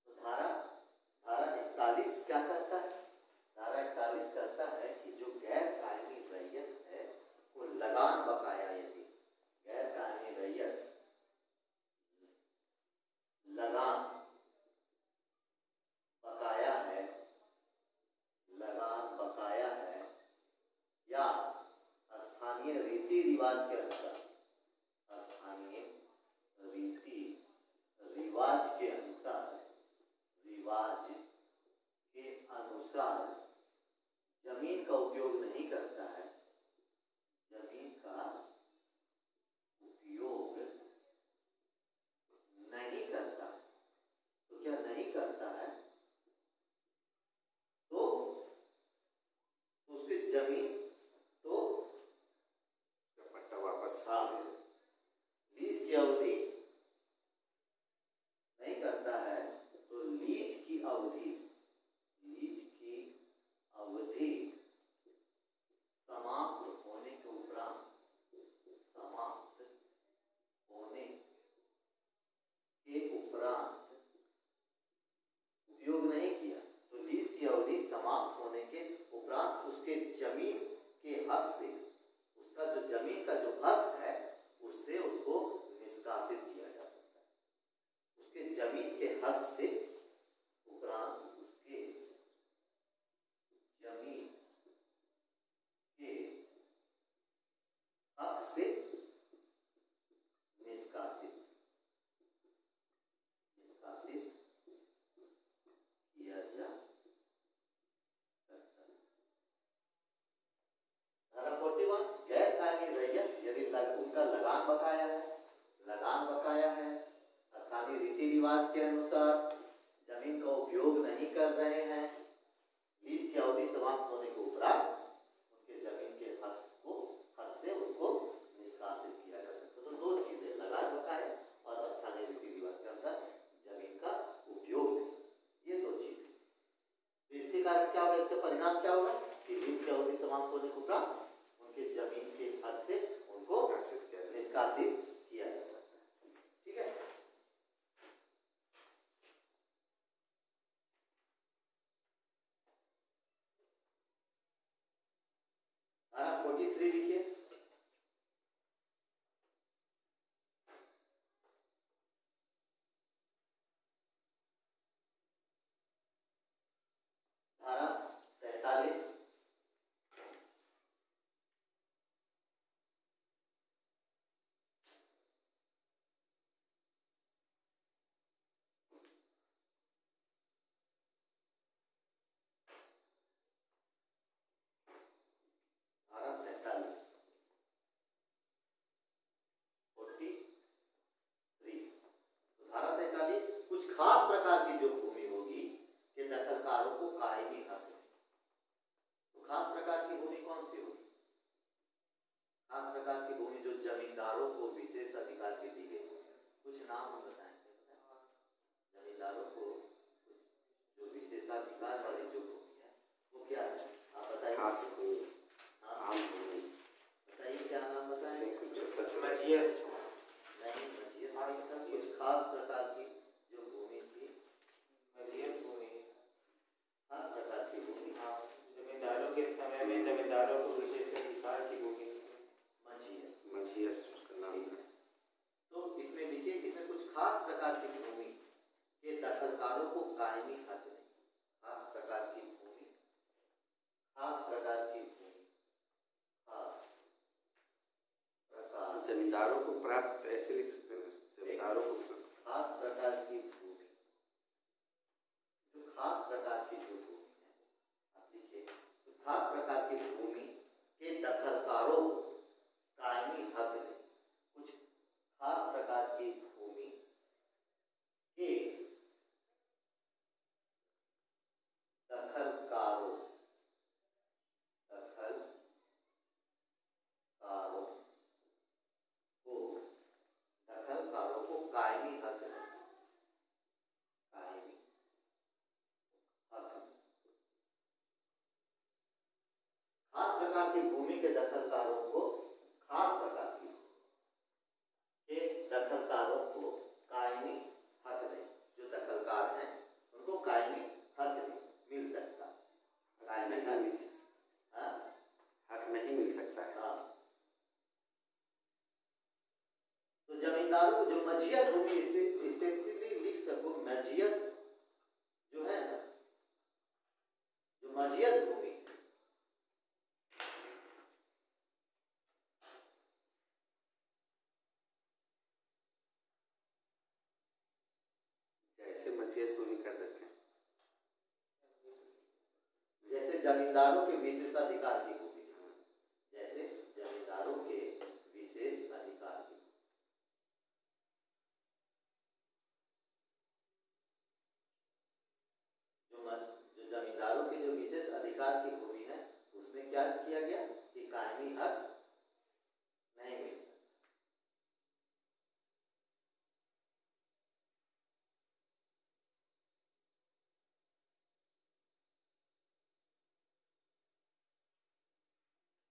तो धारा 41 क्या कहता है? धारा 41 कहता है कि जो गैर कायमी रैयत है वो लगान बकाया यदि लगान बकाया है, लगान बकाया है, स्थानीय रीति रिवाज के अनुसार जमीन का उपयोग नहीं कर रहे हैं, लीज की अवधि समाप्त होने के उपरांत उनके जमीन के हक से उनको निष्कासित किया जा सकता है। तो दो चीजें, लगान बकाया और स्थानीय रीति रिवाज के अनुसार जमीन का उपयोग नहीं, ये दो चीजें। तो इसके कारण क्या होगा, इसका परिणाम क्या होगा कि लीज की अवधि समाप्त होने के उपरांत उनके जमीन के हक से उनको निष्कासित किया जा सकता है। ठीक है, धारा 43 लिखिए। धारा 43 धारा 43 धारा 43 कुछ खास प्रकार की जो भूमि होगी के दखलकारों को कायमी हक है। तो खास प्रकार की भूमि कौन सी होगी? खास प्रकार की भूमि जो जमींदारों को विशेष अधिकार की दी गई। कुछ नाम हम बताएंगे, जमींदारों को जो विशेषाधिकार वाली जो भूमि है वो क्या है, आप बताइए। खास भूमि, आम भूमि बताइए, क्या नाम बताएंगे? कुछ नहीं, कुछ खास प्रकार की जो भूमि थी, खास प्रकार की भूमि, जमींदारों के समय में जमींदारों को विशेष अधिकार की भूमि मझियस उसका नाम है। तो इसमें देखिए, इसमें कुछ खास प्रकार की भूमि के दखलकारों को कायमी हक नहीं। खास प्रकार की भूमि, खास प्रकार की भूमि, खास प्रकार, जमींदारों को प्राप्त ऐसे लिख सकते हैं, जमींदारों को खास प्रकार की भूमि, जो खास प्रकार की जो भूमि है, आप लिखिए, तो खास प्रकार की भूमि के दखलकारों को कायमी हक नहीं। कुछ खास प्रकार की भूमि के दखलकारों को कायमी हक नहीं, कायमी हक। खास प्रकार की भूमि के दखलकारों को, खास प्रकार की के दखलकारों को कायमी हक नहीं। जो दखलकार हैं उनको कायमी हक नहीं मिल सकता, कायमी हक नहीं मिल सकता है। हाँ, तो जमींदारों को जो मझियस भूमि, स्पेसिफिकली लिख सको, मझियस जो है ना, जो मझियस भूमि, जैसे मझियस भूमि कर देते हैं, जैसे जमींदारों के विशेषाधिकार की भूमि, जैसे जमींदारों के विशेष अधिकार की, जो जमींदारों के जो विशेष अधिकार की भूमि है उसमें क्या किया गया कि कायमी हक नहीं मिल सकता।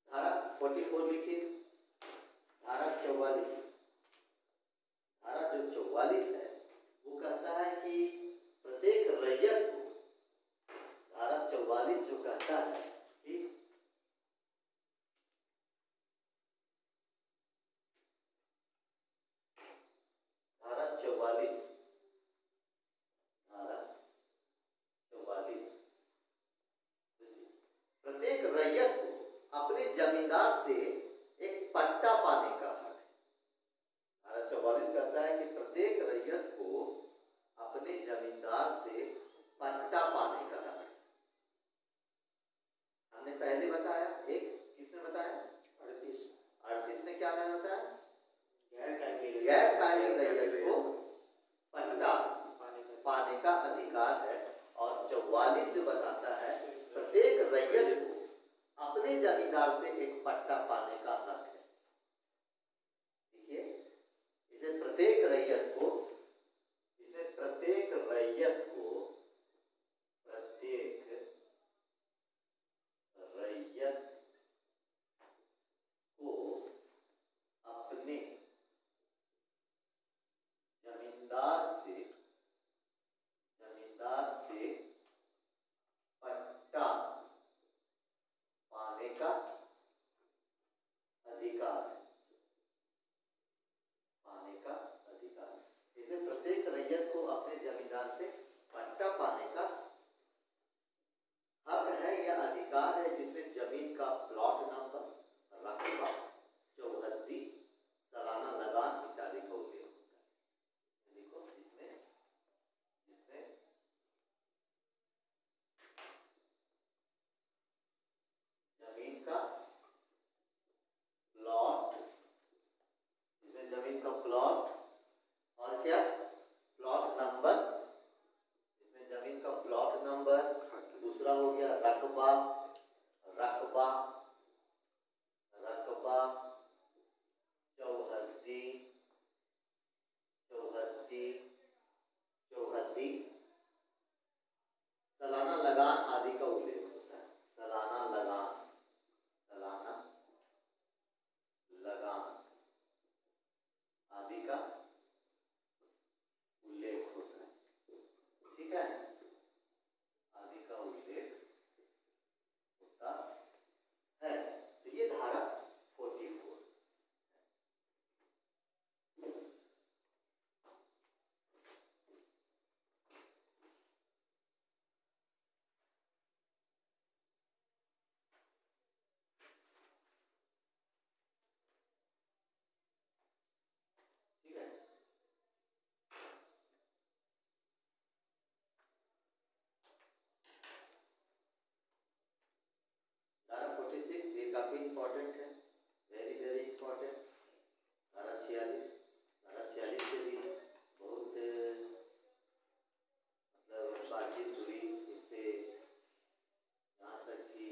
धारा 44 लिखिए। धारा 44, धारा जो 44 है वो कहता है कि प्रत्येक रैयत को, धारा 44 जो कहता है कि धारा 44, धारा 44 प्रत्येक रैयत को अपने जमींदार से एक पट्टा पाने का हक है। धारा 44 कहता है कि प्रत्येक रैयत को अपने जमींदार से पट्टा पाने का हक है। हमने पहले बताया, एक किसने बताया, 38 में क्या मैंने बताया, जमींदार से एक पट्टा पाने का हक है। देखिए, इसे प्रत्येक रैयत को अपने जमींदार से पट्टा पाने का अधिकार है। इसे प्रत्येक रैयत को अपने जमींदार से पट्टा पाने का हक है या अधिकार है, जिसमें जमीन का प्लॉट नंबर, रकबा, चौहद्दी, सालाना लगान इत्यादि का उल्लेख होता है। देखो, इसमें जमीन का प्लॉट और क्या, प्लॉट नंबर, इसमें जमीन का प्लॉट नंबर, दूसरा हो गया रकबा, चौहद्दी, सालाना लगान आदि का उल्लेख होता है। सालाना लगान आदि का उल्लेख होता है। ठीक है, आदि का उल्लेख होता है। तो ये धारा 44। ठीक है, धारा 46 ये काफी इंपॉर्टेंट है, वेरी वेरी इंपॉर्टेंट। धारा 46 से भी बहुत मतलब बातचीत हुई इस पे, यहाँ तक कि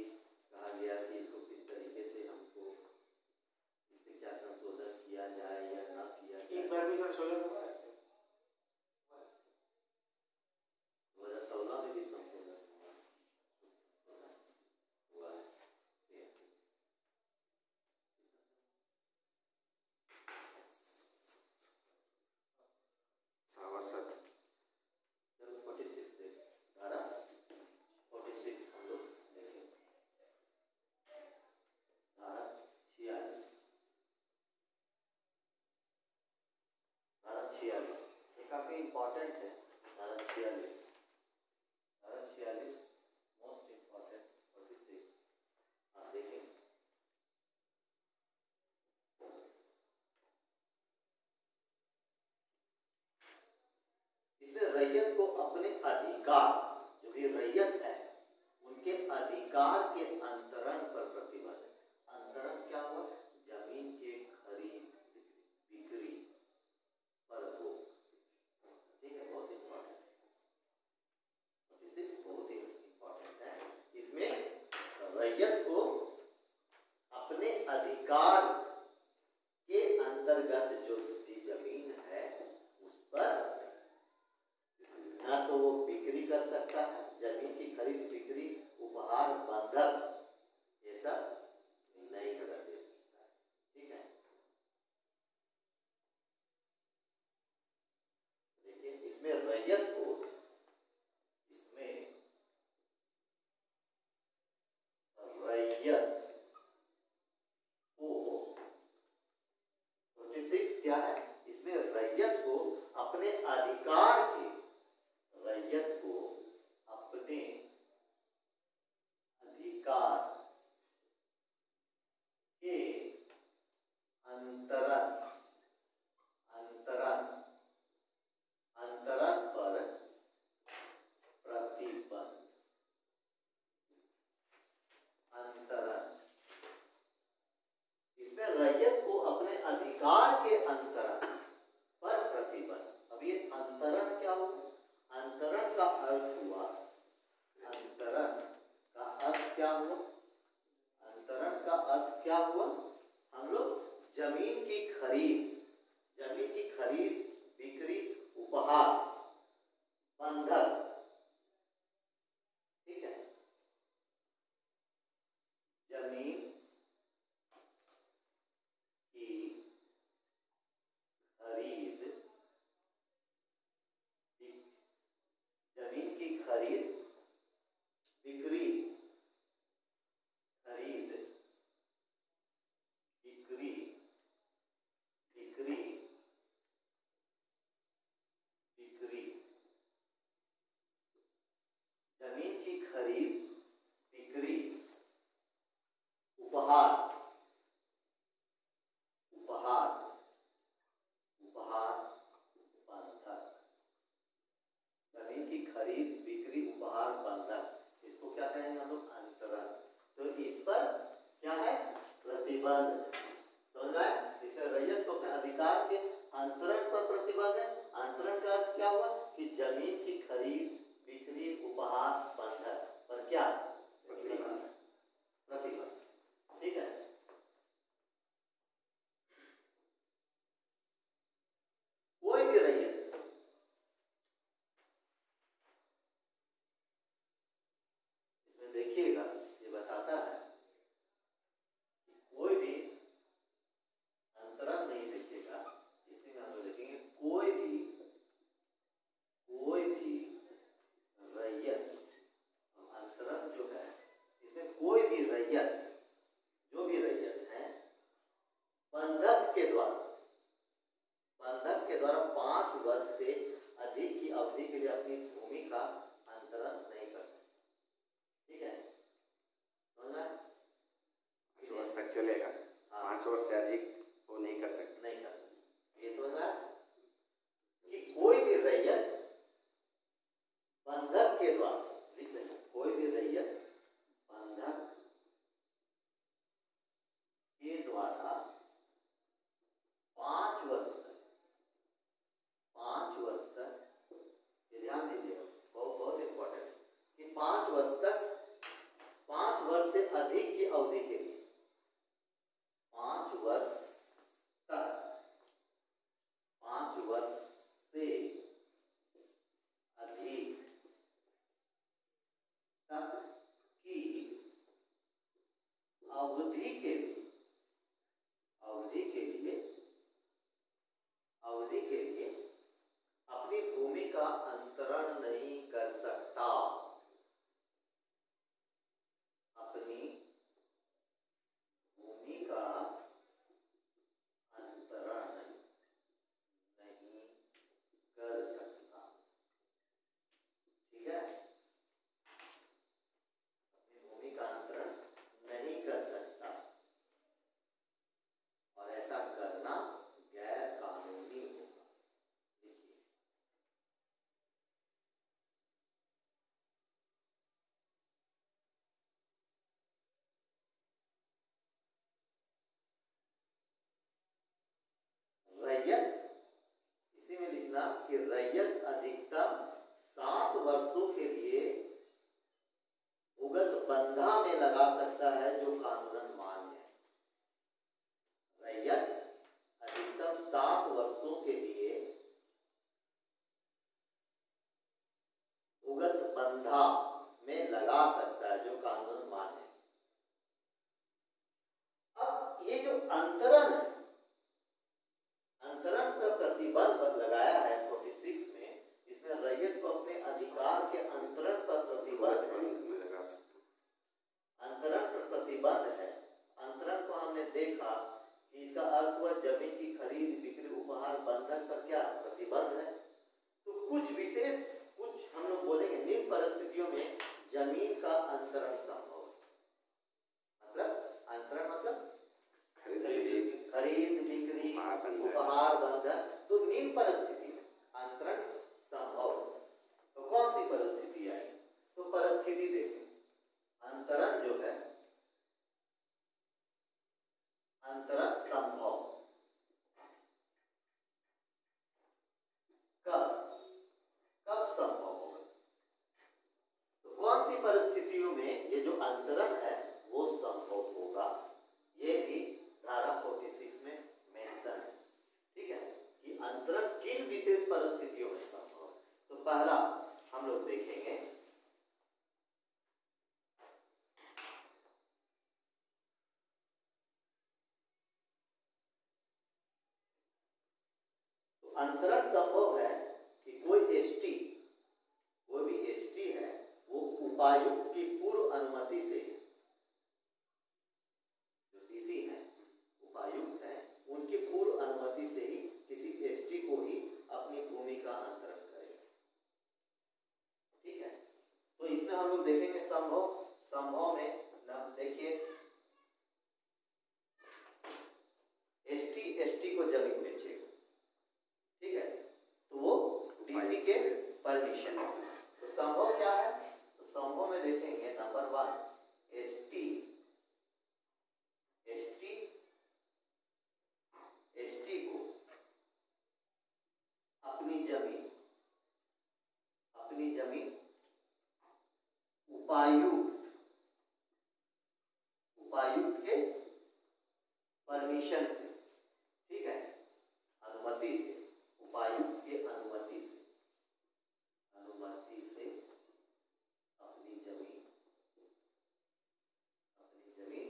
कहा गया कि इसको किस तरीके से हमको इस पे क्या संशोधन किया जाए या ना किया जाए। एक बार भी संशोधन हुआ है 2016 में भी संशोधन हुआ है। चलो 46 देख, धारा 46 हम लोग देखें। धारा 46 ये काफी इंपॉर्टेंट है। धारा 46 मोस्ट इंपॉर्टेंट। 46 हाँ देखें, इसमें रैयत को अपने अधिकार, जो भी रैयत है उनके अधिकार के अंतरण पर प्रतिबंध है। अंतरण क्या हुआ, जमीन के खरीद बिक्री पर रोक। ठीक है, बहुत इंपॉर्टेंट है। 46 बहुत ही इंपॉर्टेंट है। इसमें रैयत को अपने अधिकार के अंतर्गत जो भी जमीन है उस पर ना तो वो बिक्री कर सकता है, जमीन की खरीद बिक्री, उपहार, बंधक, ये सब नहीं कर सकता है। ठीक है, देखिए इसमें रैयत को 46 क्या है, इसमें रैयत को अपने अधिकार के, रैयत को अपने अधिकार के अंतरण पर प्रतिबंध, इसमें रैयत को अपने अधिकार के अंतरण पर प्रतिबंध। अब ये अंतरण खरीद बिक्री, खरीद बिक्री, बिक्री, बिक्री, जमीन की खरीद बिक्री, उपहार, उपहार, उपहार, बंधक, जमीन की खरीद बिक्री उपहार बंधक, इसको क्या कहेंगे हम लोग? अंतरण। तो इस पर क्या है? प्रतिबंध। समझ में आया? इसमें रैयत को अपने अधिकार के अंतरण पर प्रतिबंध है। अंतरण का अर्थ क्या हुआ? कि जमीन की खरीद बिक्री उपहार बंधक पर क्या? प्रतिबंध, प्रतिबंध। ठीक है। कोई भी रैयत, इसमें देखिएगा ये बताता है कि कोई भी अंतरण नहीं देखिएगा, इसी में हम लोग देखेंगे कोई भी रैयत, अंतरण जो है इसमें कोई भी रैयत, जो भी रैयत है बंधक के द्वारा, बंधक के द्वारा 5 वर्ष से अधिक की अवधि के लिए अपनी भूमि का अंतरण नहीं कर सकती। ठीक है, समझ में? 5 वर्ष तक चलेगा। 5 वर्ष से अधिक वो नहीं कर सकते, नहीं कर सकते। ये समझ में आया कि कोई भी रैयत बंधक के द्वारा, कोई भी रैयत बंधक के द्वारा 5 वर्ष तक, 5 वर्ष तक, ये ध्यान दीजिएगा, बहुत बहुत इंपॉर्टेंट, कि 5 वर्ष तक, 5 वर्ष से अधिक की अवधि के लिए, 5 वर्ष तक, 5 वर्ष से अधिक तक की अवधि के लिए, अवधि के लिए, अवधि के लिए अपनी भूमि का अंतरण नहीं कर सकता, अपनी भूमि का अंतरण नहीं कर सकता। ठीक है, अपनी भूमि का अंतरण नहीं कर सकता, और ऐसा करना गैर कानूनी होगा। देखिए, रैयत, इसी में लिखना कि रैयत अधिकतम 7 वर्षों के लिए भुगत बंधा में लगा सकता है जो कानूनन मान्य है। रैयत अधिकतम 7 वर्षों के लिए भुगत बंधा में लगा सकता है जो कानूनन मान्य है। अब ये जो अंतरण है, अंतरण पर प्रतिबंध लगाया है 46 में, इसमें रैयत को अपने अधिकार के अंतरण पर प्रतिबंध में लगा सकते, अंतरण पर प्रतिबंध है। अंतरण को हमने देखा कि इसका अर्थ हुआ जमीन की खरीद बिक्री उपहार बंधक पर क्या? प्रतिबंध है। तो कुछ विशेष, कुछ हम लोग बोलेंगे निम्न परिस्थितियों में जमीन का अंतरण संभव है। मतलब अंतरण मतलब खरीद बिक्री उपहार बंधक, तो निम्न परिस्थिति में अंतरण संभव है। तो कौन सी परिस्थिति आई? तो परिस्थिति देखें, अंतरण जो है, अंतरण संभव कब, कब संभव होगा? तो कौन सी परिस्थितियों में ये जो अंतरण है वो संभव होगा? ये भी धारा 46 में मेंशन है। ठीक है, कि अंतरण किन विशेष परिस्थितियों में संभव है। तो पहला हम लोग देखेंगे, तो अंतरण संभव है कि कोई एसटी, कोई भी एसटी है, उपायुक्त की पूर्व अनुमति से, जो डीसी है, उपायुक्त है, उनकी पूर्व अनुमति से ही किसी एसटी को ही अपनी भूमि का अंतरण करेगा। ठीक है, तो इसमें हम लोग देखेंगे संभव में देखिए एसटी को जमीन बेचेगा, ठीक है, तो वो डीसी के परमिशन। तो संभव क्या है, तो संभव में देखेंगे नंबर 1 एसटी को अपनी जमीन उपायुक्त के परमिशन से, ठीक है, अनुमति से, उपायुक्त की अनुमति से अपनी जमीन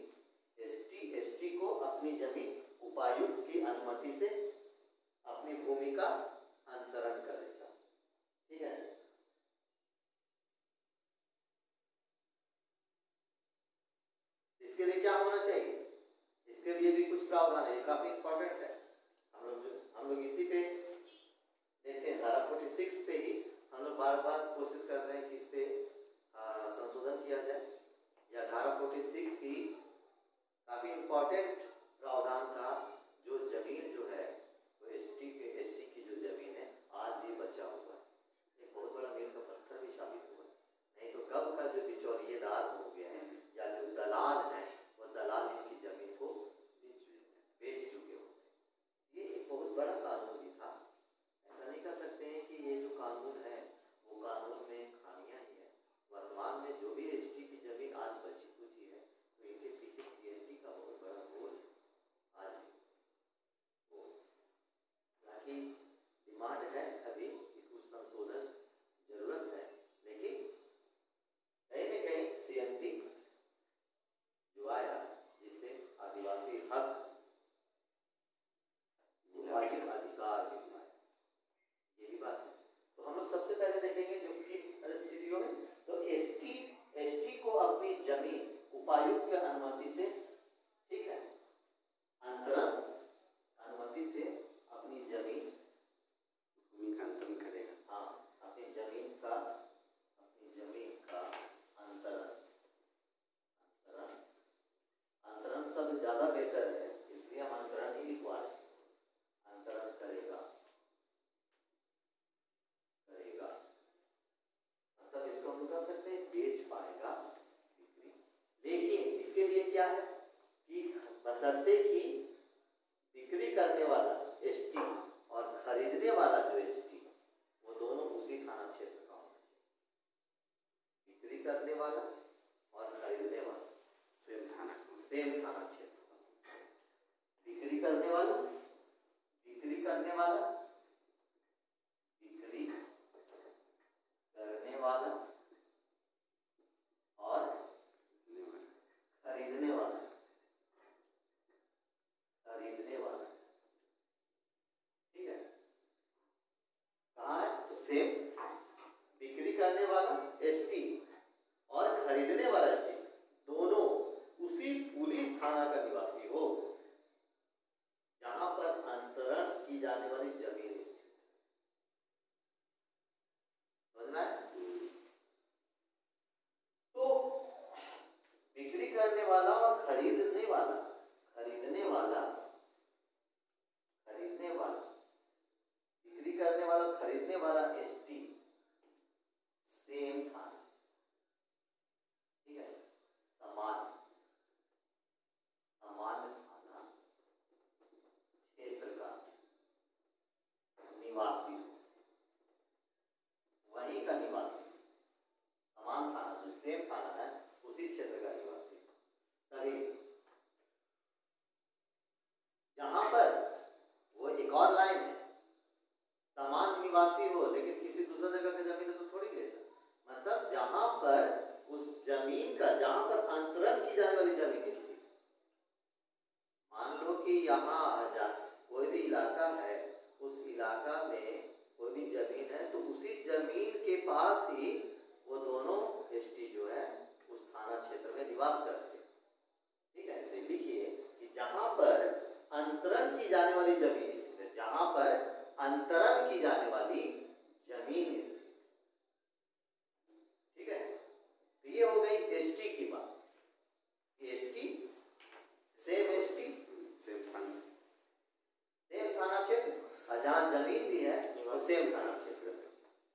एसटी को अपनी जमीन उपायुक्त की अनुमति से अपनी भूमि का अंतरण करेगा। ठीक है, इसके लिए क्या होना चाहिए, इसके लिए भी कुछ प्रावधान है, काफी इंपॉर्टेंट है। हम लोग इसी पे देखते हैं, धारा 46 पे ही हम लोग बार बार कोशिश कर रहे हैं कि इस पे संशोधन किया जाए, या धारा 46 ही काफी इंपॉर्टेंट प्रावधान था, जो जमीन जो है वो एसटी की जो जमीन है आज भी बचा हुआ है। एक बहुत बड़ा मील का पत्थर भी साबित हुआ, नहीं तो कब का जो बिचौलिएदार हो गया है या जो दलाल है, वो दलाल इनकी जमीन को बेच चुके होते। ये एक बहुत बड़ा कानून भी था, ऐसा नहीं कह सकते हैं कि ये जो कानून है वो कानून में खामियां ही है। वर्तमान में जो भी एसटी की जमीन आज बची कुची है, तो इनके पीछे सीएनटी का बहुत बड़ा रोल है आज भी। हालांकि डिमांड है अभी कि कुछ संशोधन जरूरत है, लेकिन कहीं न कहीं सीएनटी जो आया जिससे आदिवासी हक वाजिब अधिकार भी पाए, ये भी बात है। तो हम लोग सबसे पहले देखेंगे जो किन परिस्थितियों में, तो एसटी को अपनी जमीन उपायुक्त की अनुमति से, ठीक है, अंतरण अनुमति से अपनी जमीन भूमि का अंतरण करेगा। हाँ, अपनी जमीन का अंतरण शब्द ज्यादा बेहतर है, इसलिए हम अंतरण ही लिखवा रहे हैं। अंतरण करेगा मतलब इसको हम कर सकते हैं बेच पाएगा, बिक्री। लेकिन इसके लिए क्या है कि बशर्ते कि बिक्री करने वाला एसटी और खरीदने वाला जो एसटी, वो दोनों उसी थाना क्षेत्र का होना चाहिए। बिक्री करने वाला और खरीदने वाला सेम थाना क्षेत्र का। बिक्री करने वाला बिक्री करने वाला और खरीदने वाला ठीक है, कहाँ है, तो सेम बिक्री करने वाला एसटी और खरीदने वाला एसटी दोनों उसी पुलिस थाना का निवासी हो जहां पर अंतरण की जाने वाली जमीन स्थित है। समझ में आया? तो बिक्री करने वाला और खरीदने वाला बिक्री करने वाला खरीदने वाला एसटी सेम थाना, ठीक है, समान थाना क्षेत्र का निवासी, वहीं का निवासी, समान थाना जो सेम थाना है उसी क्षेत्र का निवासी। तभी जहां पर वो एक और लाइन है, समान निवासी हो लेकिन किसी दूसरे जगह की जमीन है तो थोड़ी ले सकते। मतलब जहां पर उस जमीन का, जहां पर अंतरण की जाने वाली जमीन स्थित, मान लो कि यहाँ कोई भी इलाका है, उस इलाका में कोई भी जमीन है, तो उसी जमीन के पास ही वो दोनों एसटी जो अंतरण की जाने वाली जमीन स्थित है, जहां पर अंतरण की जाने वाली जमीन स्थित, ठीक है। तो ये हो गई एसटी की बात। एसटी सेम एसटी सेम थाना, सेम थाना क्षेत्र, और जहां जमीन भी है वो सेम थाना क्षेत्र।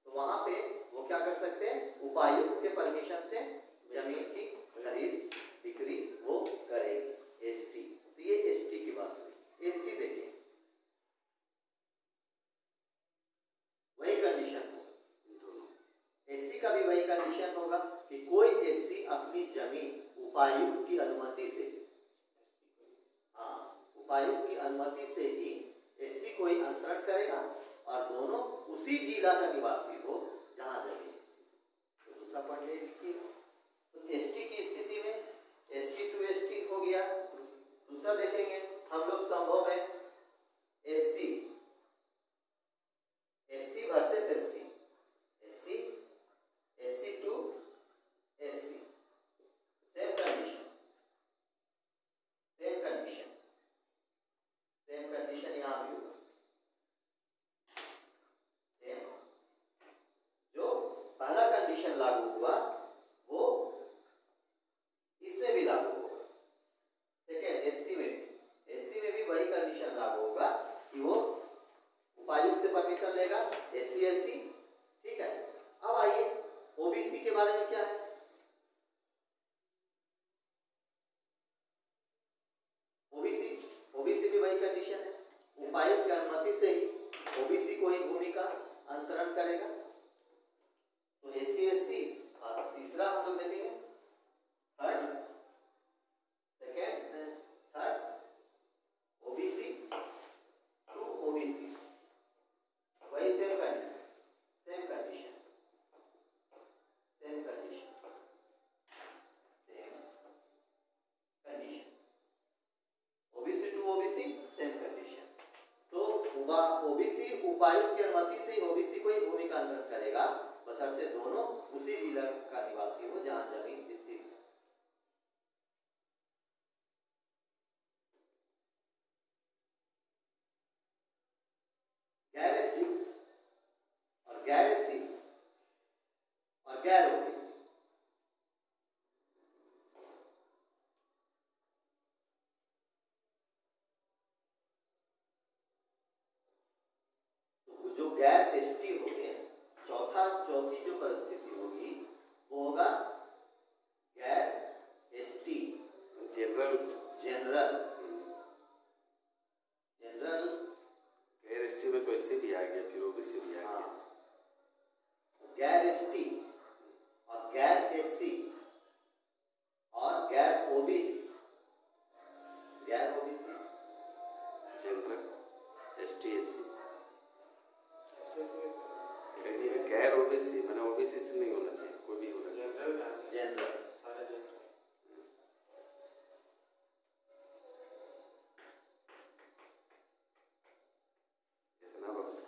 तो वहां पे वो क्या कर सकते हैं, उपायुक्त के परमिशन से जमीन की खरीद बिक्री वो करेगी, एसटी। तो ये एसटी की बात हुई। एससी देखिए, वही कंडीशन होगा, एससी का भी वही कंडीशन होगा कि कोई एससी अपनी जमीन उपायुक्त की अनुमति से, हाँ, उपायुक्त की अनुमति से ही एससी कोई अंतरण करेगा और दोनों उसी जिला का निवासी हो जहां जमीन। तो दूसरा पॉइंट ये कि तो एसटी की स्थिति में एसटी टू एसटी हो गया। दूसरा देखेंगे हम लोग संभव है SC, SC versus SC, SC, SC to SC, same condition, same condition, same condition यहां भी होगा, सेम। जो पहला कंडीशन लागू हुआ वो इसमें भी लागू होगा, सेकेंड एससी में भी, एससी में भी वही कंडीशन लागू होगा कि वो उपायुक्त से परमिशन लेगा, एससी एससी, ठीक है। अब आइए ओबीसी के बारे में क्या है। ओबीसी, ओबीसी भी वही कंडीशन है, उपायुक्त की अनुमति से ही ओबीसी को ही भूमि का अंतरण करेगा। तो एससी एससी, और तीसरा हम लोग देखेंगे third, second third OBC to OBC, वही same condition, same condition, same condition, same condition, OBC to OBC same condition. तो ओबीसी उपायुक्त की अनुमति से ओबीसी को ही भूमि का अंतरण करेगा, बशर्ते दोनों उसी जिला का निवासी हो जहां जमीन स्थित है। गैर एसटी और गैर एससी और गैर ओबीसी, तो जो गैर एसटी हो गए, चौथी जो परिस्थिति होगी वो होगा गैर एसटी, जनरल, जनरल, जनरल गैर एसटी में तो एससी भी आ गया, फिर ओबीसी भी आ गया। गैर एसटी और गैर एससी और गैर ओबीसी, गैर ओबीसी, जनरल, एसटी, एससी, गैर ओबीसी मैंने ओबीसी से नहीं होना चाहिए, कोई भी होना चाहिए, जनरल, सारा जनरल। इतना बहुत है।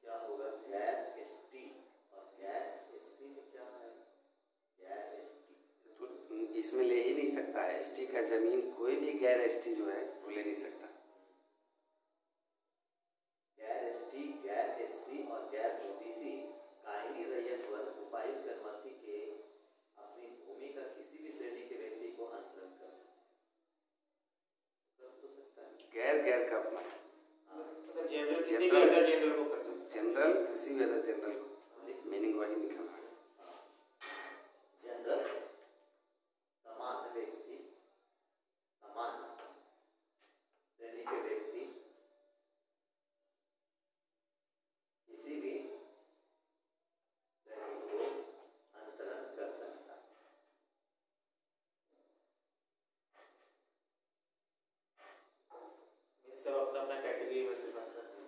क्या होगा गैर एसटी और गैर एससी में क्या है, गैर एसटी तो इसमें ले ही नहीं सकता है एसटी का जमीन, कोई भी गैर एसटी जो है वो ले नहीं सकता। गैर एसटी, गैर एससी और गैर ओबीसी कायमी रैयत वर्ग उपायुक्त की अनुमति के अपनी भूमि का किसी भी श्रेणी के व्यक्ति को अंतरण कर सकता है। गैर गैर का अपना मतलब जनरल किसी भी अदर जनरल को कर सकते हैं। जनरल किसी भी अदर जनरल को, मीनिंग वही निकलना है। जनरल समान व्यक्ति, समान श्रेणी के व्यक्ति किसी भी श्रेणी को अंतरण कर सकता है। सब अपना अपना कैटेगरी में से बात करते हैं।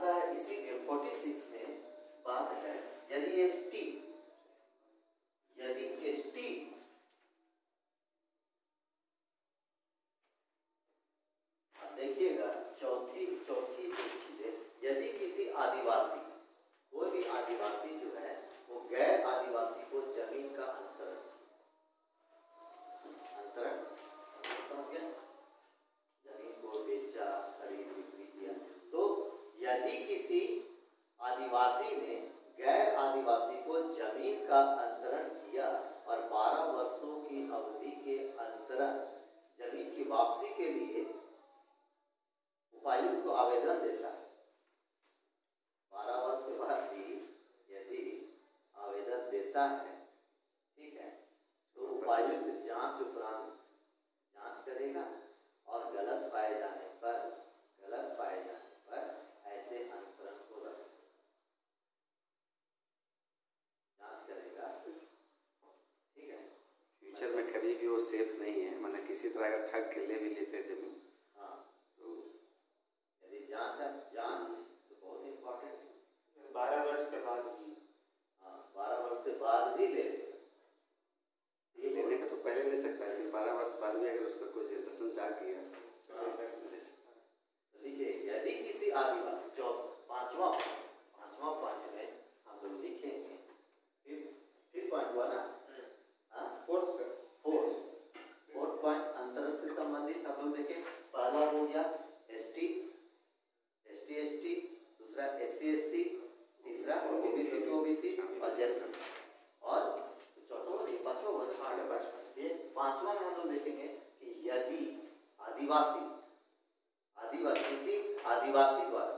आता है इसी में 46 में बात है, यदि एसटी देखिएगा, चौथी चीज है, यदि किसी आदिवासी, कोई भी आदिवासी जो है वो गैर आदिवासी को जमीन का अंतरण समझ गया, जमीन को बेचा, खरीद बिक्री किया, तो यदि किसी आदिवासी ने गैर आदिवासी को जमीन का अंतरण किया और 12 वर्षों की अवधि के अंतरण जमीन की वापसी के लिए उपायुक्त को आवेदन देता है, 12 वर्ष के बाद भी यदि आवेदन देता है, ठीक है, तो उपायुक्त जांच उपरांत जांच करेगा और गलत पाए जाने पर ऐसे अंतरण को रख जांच करेगा, ठीक है। फ्यूचर में कभी भी वो सेफ नहीं है, माना किसी तरह का ठग के ले भी लेते हैं जमीन। हाँ, तो यदि जांच तो बहुत इम्पोर्टेंट है। 12 वर्ष के बाद भी, हाँ, 12 वर्ष से बाद भी ले लेने का तो पहले ले सकता है, लेकिन 12 वर्ष बाद भी अगर उसका कुछ संचार किया तो ले सकता है। देखिए, यदि किसी आदिवासी, पांचवा पॉइंट में हम लोग लिखेंगे, फिर पॉइंट हुआ ना, फोर्थ पॉइंट अंतरण से संबंधित हम लोग देखें, पहला हो गया एसटी, दूसरा SC/SC, तीसरा OBC और जनरल, और पांचवा में हम लोग देखेंगे कि यदि आदिवासी किसी आदिवासी द्वारा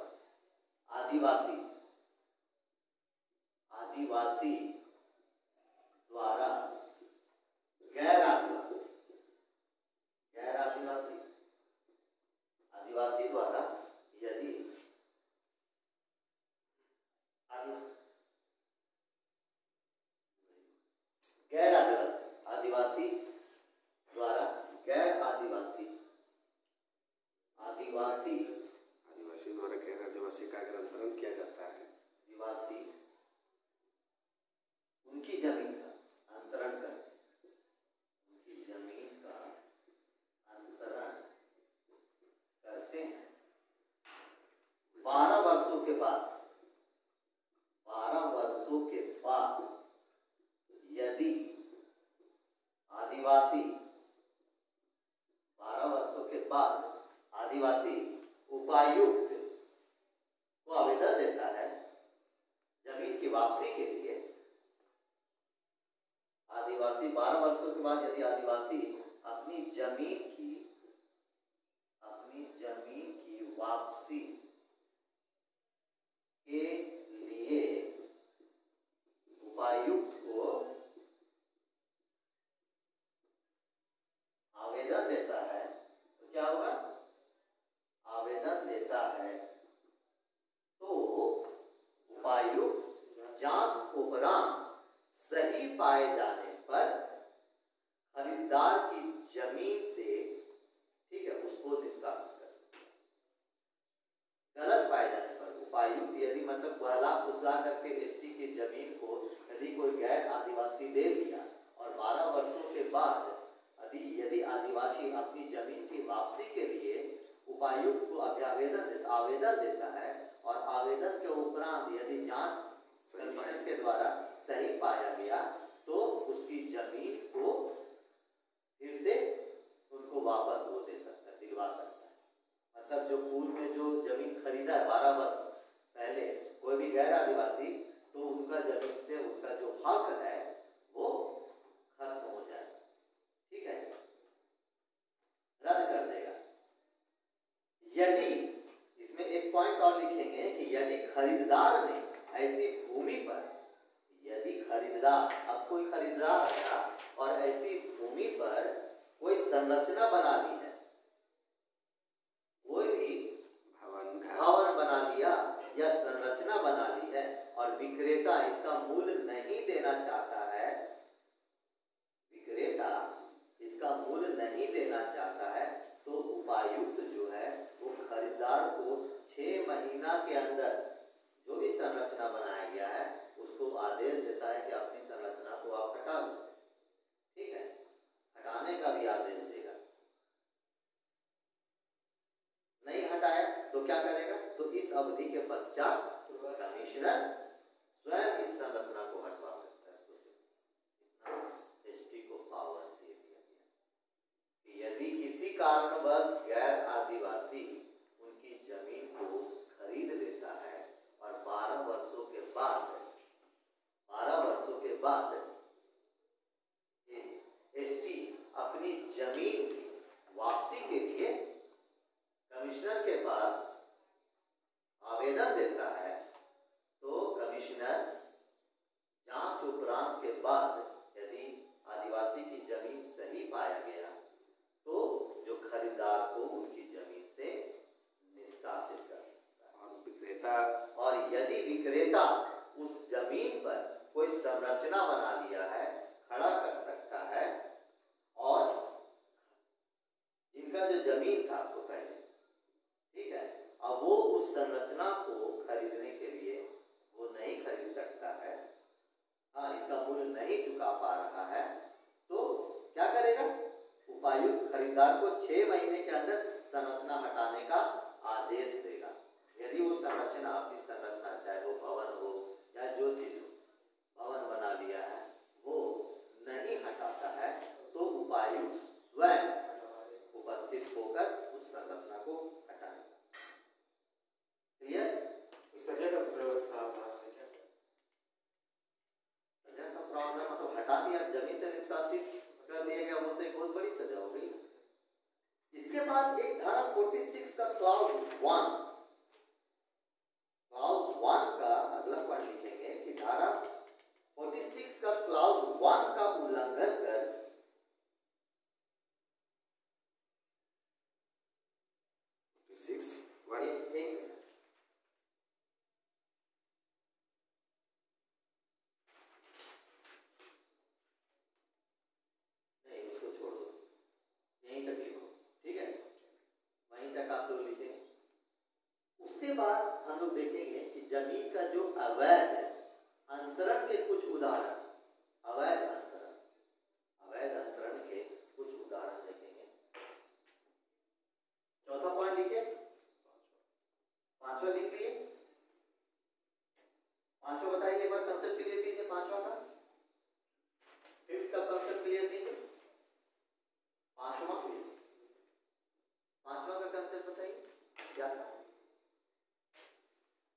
गैर आदिवासी द्वारा यदि आदिवासी द्वारा गैर आदिवासी का अगर अंतरण किया जाता है, आदिवासी उनकी जमीन का अंतरण करते हैं, 12 वर्षों के बाद यदि आदिवासी उपायुक्त को आवेदन देता है जमीन की वापसी के लिए, आदिवासी 12 वर्षों के बाद यदि आदिवासी अपनी जमीन की वापसी के लिए उपायुक्त को आवेदन देता है, तो क्या होगा, आवेदन देता है तो उपायुक्त जांच उपरांत सही पाए जाने पर खरीदार की जमीन से, ठीक है, उसको निष्कासित कर सकते हैं। गलत पाए जाने पर उपायुक्त यदि मतलब बहला फुसला करके एसटी की जमीन को यदि कोई गैर आदिवासी ले लिया और 12 वर्षों के बाद यदि आदिवासी अपनी जमीन की वापसी के लिए उपायुक्त को आवेदन देता है और आवेदन के उपरांत यदि जांच कमीशन के द्वारा सही पाया गया तो उसकी जमीन को फिर से उनको वापस वो दे सकता है, दिलवा सकता है। मतलब जो पूर्व में जो जमीन खरीदा है 12 वर्ष पहले कोई भी गैर आदिवासी, तो उनका जमीन से उनका जो हक है वो खत्म हो जाए, ठीक है, रद्द कर देगा। यदि इसमें एक पॉइंट और लिखेंगे कि यदि खरीदार ने ऐसी भूमि पर, यदि खरीदार, अब कोई खरीदार आया और ऐसी भूमि पर कोई संरचना बना ली है, कोई भी भवन बना लिया या संरचना बना ली है और विक्रेता इसका मूल्य नहीं देना चाहता है, तो उपायुक्त जो है वो खरीदार को 6 महीना के अंदर संरचना बनाया गया है उसको आदेश देता है कि अपनी संरचना को आप हटा लो, ठीक है, हटाने का भी आदेश देगा। नहीं हटाया तो क्या करेगा, तो इस अवधि के पश्चात कमिश्नर स्वयं इस संरचना को हटवा सकता है। सोचो इतना एसटी को पावर दे दिया गया कि यदि किसी कारणवश गैर आदिवासी उनकी जमीन को खरीद लेता है और 12 वर्षों के बाद एसटी अपनी जमीन वापसी के लिए कमिश्नर के पास आवेदन देता है, तो कमिश्नर जांच उपरांत के बाद यदि आदिवासी की जमीन सही पाया गया तो जो खरीदार को उनकी जमीन से निष्कासित कर सकता है। और यदि विक्रेता उस जमीन पर कोई संरचना बना लिया है, खड़ा कर सकता है, और जिनका जो जमीन था तो पहले, ठीक है, अब वो उस संरचना को खरीदने के लिए वो नहीं खरीद सकता है, हाँ, इसका मूल्य नहीं चुका पा रहा है, तो क्या करेगा, उपायुक्त खरीदार को 6 महीने के अंदर संरचना हटाने का आदेश देगा। यदि वो संरचना, अपनी संरचना, चाहे वो भवन हो या जो चीज हो, भवन बना लिया है, वो नहीं हटाता है, तो उपायुक्त स्वयं उपस्थित होकर उस संरचना को हटाएगा। क्लियर? सजा का प्रावधान है क्या? सजा का प्रावधान मतलब हटा दिया, जमीन से निष्कासित कर दिया गया, वो तो एक बहुत बड़ी सजा हो गई। इसके बाद एक धारा 46 का क्लॉज 1 का अगला पॉइंट लिखेंगे कि धारा 46 का क्लॉज 1 का उल्लंघन कर आप लोग लिखेंगे। उसके बाद हम लोग देखेंगे कि जमीन का जो अवैध अंतरण के कुछ उदाहरण, अवैध अंतरण के कुछ उदाहरण देखेंगे। चौथा पॉइंट लिखिए, 5वां लिख लिए, 5वां बताइए, एक बार कंसेप्ट क्लियर कीजिए 5वां का, 5th का कंसेप्ट क्लियर कीजिए, 5वां का कंसेप्ट बताइए क्या था।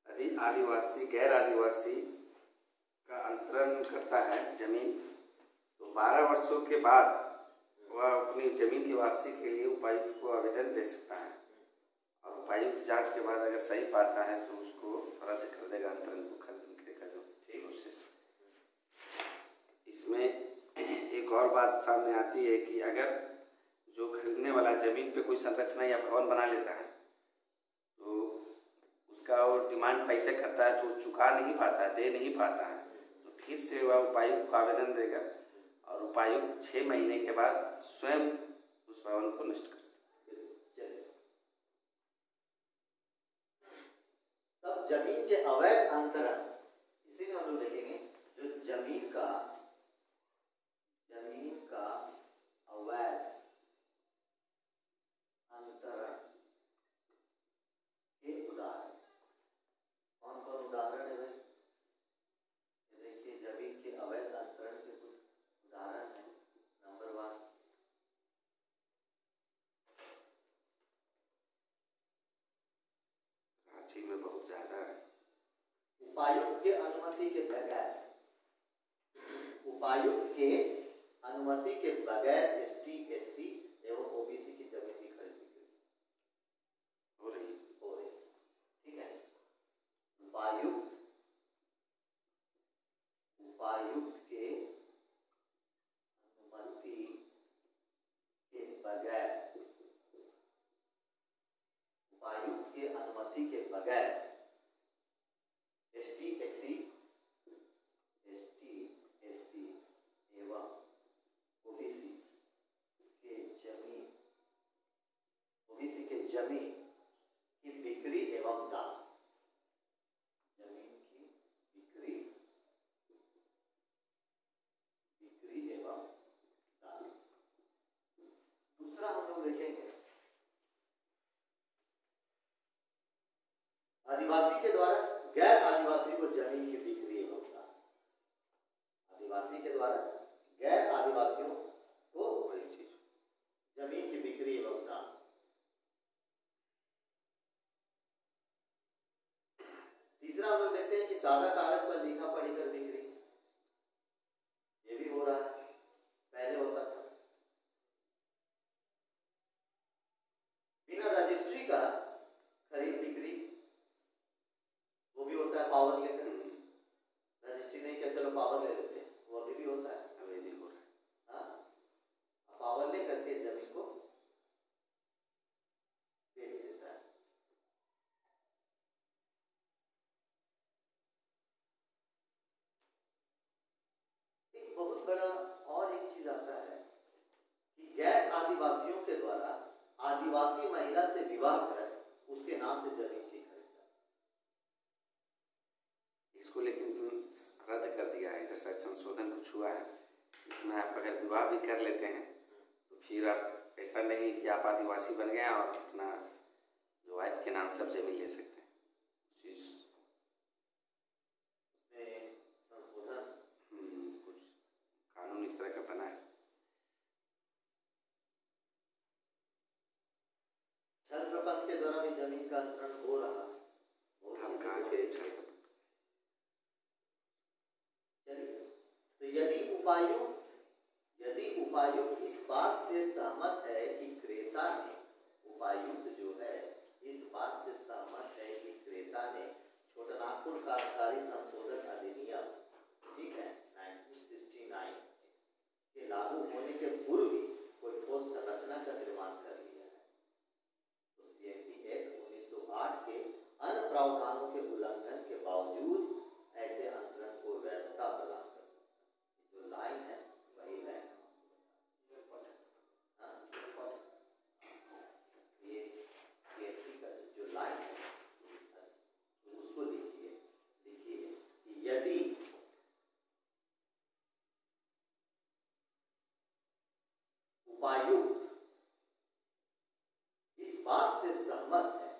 यदि आदिवासी गैर आदिवासी का अंतरण करता है जमीन, तो 12 वर्षों के बाद वह अपनी जमीन की वापसी के लिए उपायुक्त को आवेदन दे सकता है, और उपायुक्त जांच के बाद अगर सही पाता है तो उसको रद्द कर देगा अंतरण को खरीदने का जो प्रोसेस। इसमें एक और बात सामने आती है कि अगर जो खरीदने वाला जमीन पे कोई संरचना या भवन बना लेता है तो उसका वो डिमांड पैसे करता है, जो चुका नहीं पाता है, दे नहीं पाता है, तो फिर से वह उपायुक्त को आवेदन देगा, और उपायुक्त 6 महीने के बाद स्वयं उस भवन को नष्ट कर सकता है। तब जमीन के अवैध अंतरण, इसी में हम लोग देखेंगे जो जमीन का अवैध अंतरण के उदाहरण, कौन कौन उदाहरण है भाई? ये देखिए जमीन के अवैध अंतरण के कुछ उदाहरण है। नंबर 1, रांची में बहुत ज्यादा है। उपायुक्त के अनुमति के बगैर, उपायुक्त के अनुमति के बगैर एसटी, एससी एवं ओबीसी की जमीन की खरीद बिक्री हो रही, ठीक है। उपायुक्त के अनुमति के बगैर, उपायुक्त के अनुमति के बगैर एसटी, एससी एवं ओबीसी के जमीन की बिक्री एवं दान, जमीन की लिखेंगे। आदिवासी के द्वारा गैर आदिवासी को जमीन की बिक्री एवं दान। आदिवासी के द्वारा गैर आदिवासियों को वही चीज जमीन की बिक्री एवं दान। तीसरा हम लोग देखते हैं कि सादा कागज पर लिखा पढ़ी कर बिक्री, ये भी हो रहा है, पहले होता था। बिना रजिस्ट्री का खरीद बिक्री, वो भी होता है पावर लेकर। रजिस्ट्री नहीं क्या, चलो पावर ले लेते हैं, वो अभी भी होता है, अभी भी हो रहा है। हाँ, पावर लेकर के जमीन को बेच देता है। एक बहुत बड़ा और एक चीज आता है कि गैर आदिवासियों के द्वारा आदिवासी महिला से विवाह कर उसके नाम से जमीन की खरीदारी। इसको लेकिन रद्द कर दिया है, इधर शायद संशोधन कुछ हुआ है। इसमें आप अगर विवाह भी कर लेते हैं तो फिर आप ऐसा नहीं कि आप आदिवासी बन गए और अपना जो वाइफ के नाम सब जमीन ले सकते हैं। चीज उसमें संशोधन कुछ कानून इस तरह का बना है। छल प्रपंच के द्वारा भी जमीन का अंतरण हो रहा है। हम कहा के छल। चलिए, तो यदि उपायुक्त इस बात से सहमत है कि क्रेता ने, उपायुक्त जो है इस बात से सहमत है कि क्रेता ने छोटानागपुर काश्तकारी संशोधन अधिनियम, ठीक है, 1969 के लागू होने के पूर्व ही कोई ठोस संरचना का निर्माण कर लिया है, तो सीएमटी एक्ट 1908 के अन्य प्रावधानों के उल्लंघन के बावजूद ऐसे अंतरण को वैधता प्रदान कर सकता है। जो लाइन है वही लाइन, ये सीएमटी का जो लाइन है तो उसको लिखिए कि यदि उपायुक्त इस बात से सहमत है,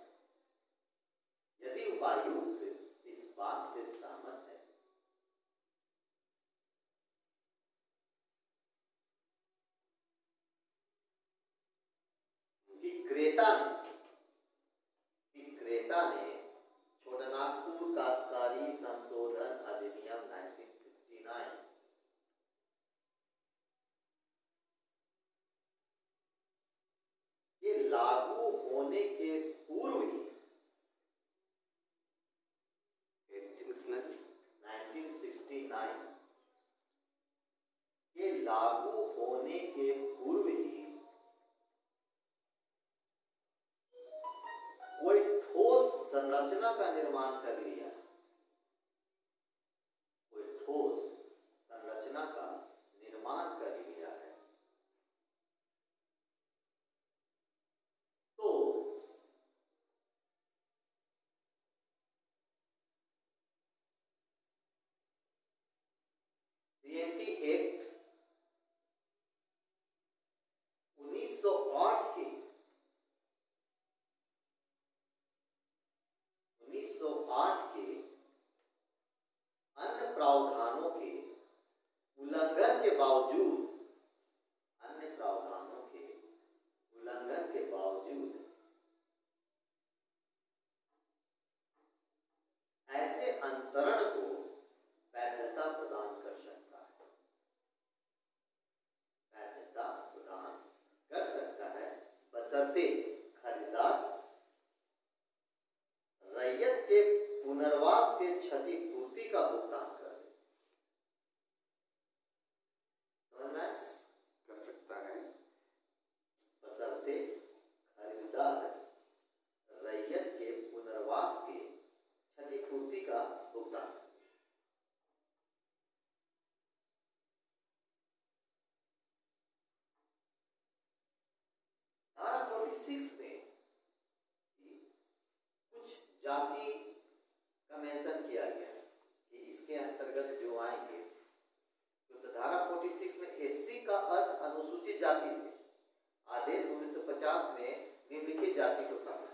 यदि उपायुक्त इस बात से सहमत है कि क्रेता ने छोटानागपुर काश्तकारी संशोधन अधिनियम 1969 के लागू होने के पूर्व ही 1969 के लागू होने के पूर्व ही कोई ठोस संरचना का निर्माण कर लिया, कोई ठोस संरचना का निर्माण कर लिया है, तो सीएमटी एक्ट 1908 के 1908 के अन्य प्रावधानों के उल्लंघन के बावजूद, अन्य प्रावधानों के उल्लंघन के बावजूद ऐसे अंतरण को वैधता प्रदान कर सकता है, वैधता प्रदान कर सकता है, बशर्ते खरीदार रैयत के पुनर्वास के क्षतिपूर्ति का भुगतान करे। कर सकता है, बशर्ते खरीदार रैयत के पुनर्वास के क्षतिपूर्ति का भुगतान। धारा 46 में कुछ जाति का मेंशन किया गया है कि इसके अंतर्गत जो आएंगे, तो धारा 46 में एससी का अर्थ अनुसूचित जाति से, आदेश 1950 में निम्नलिखित जाति को शामिल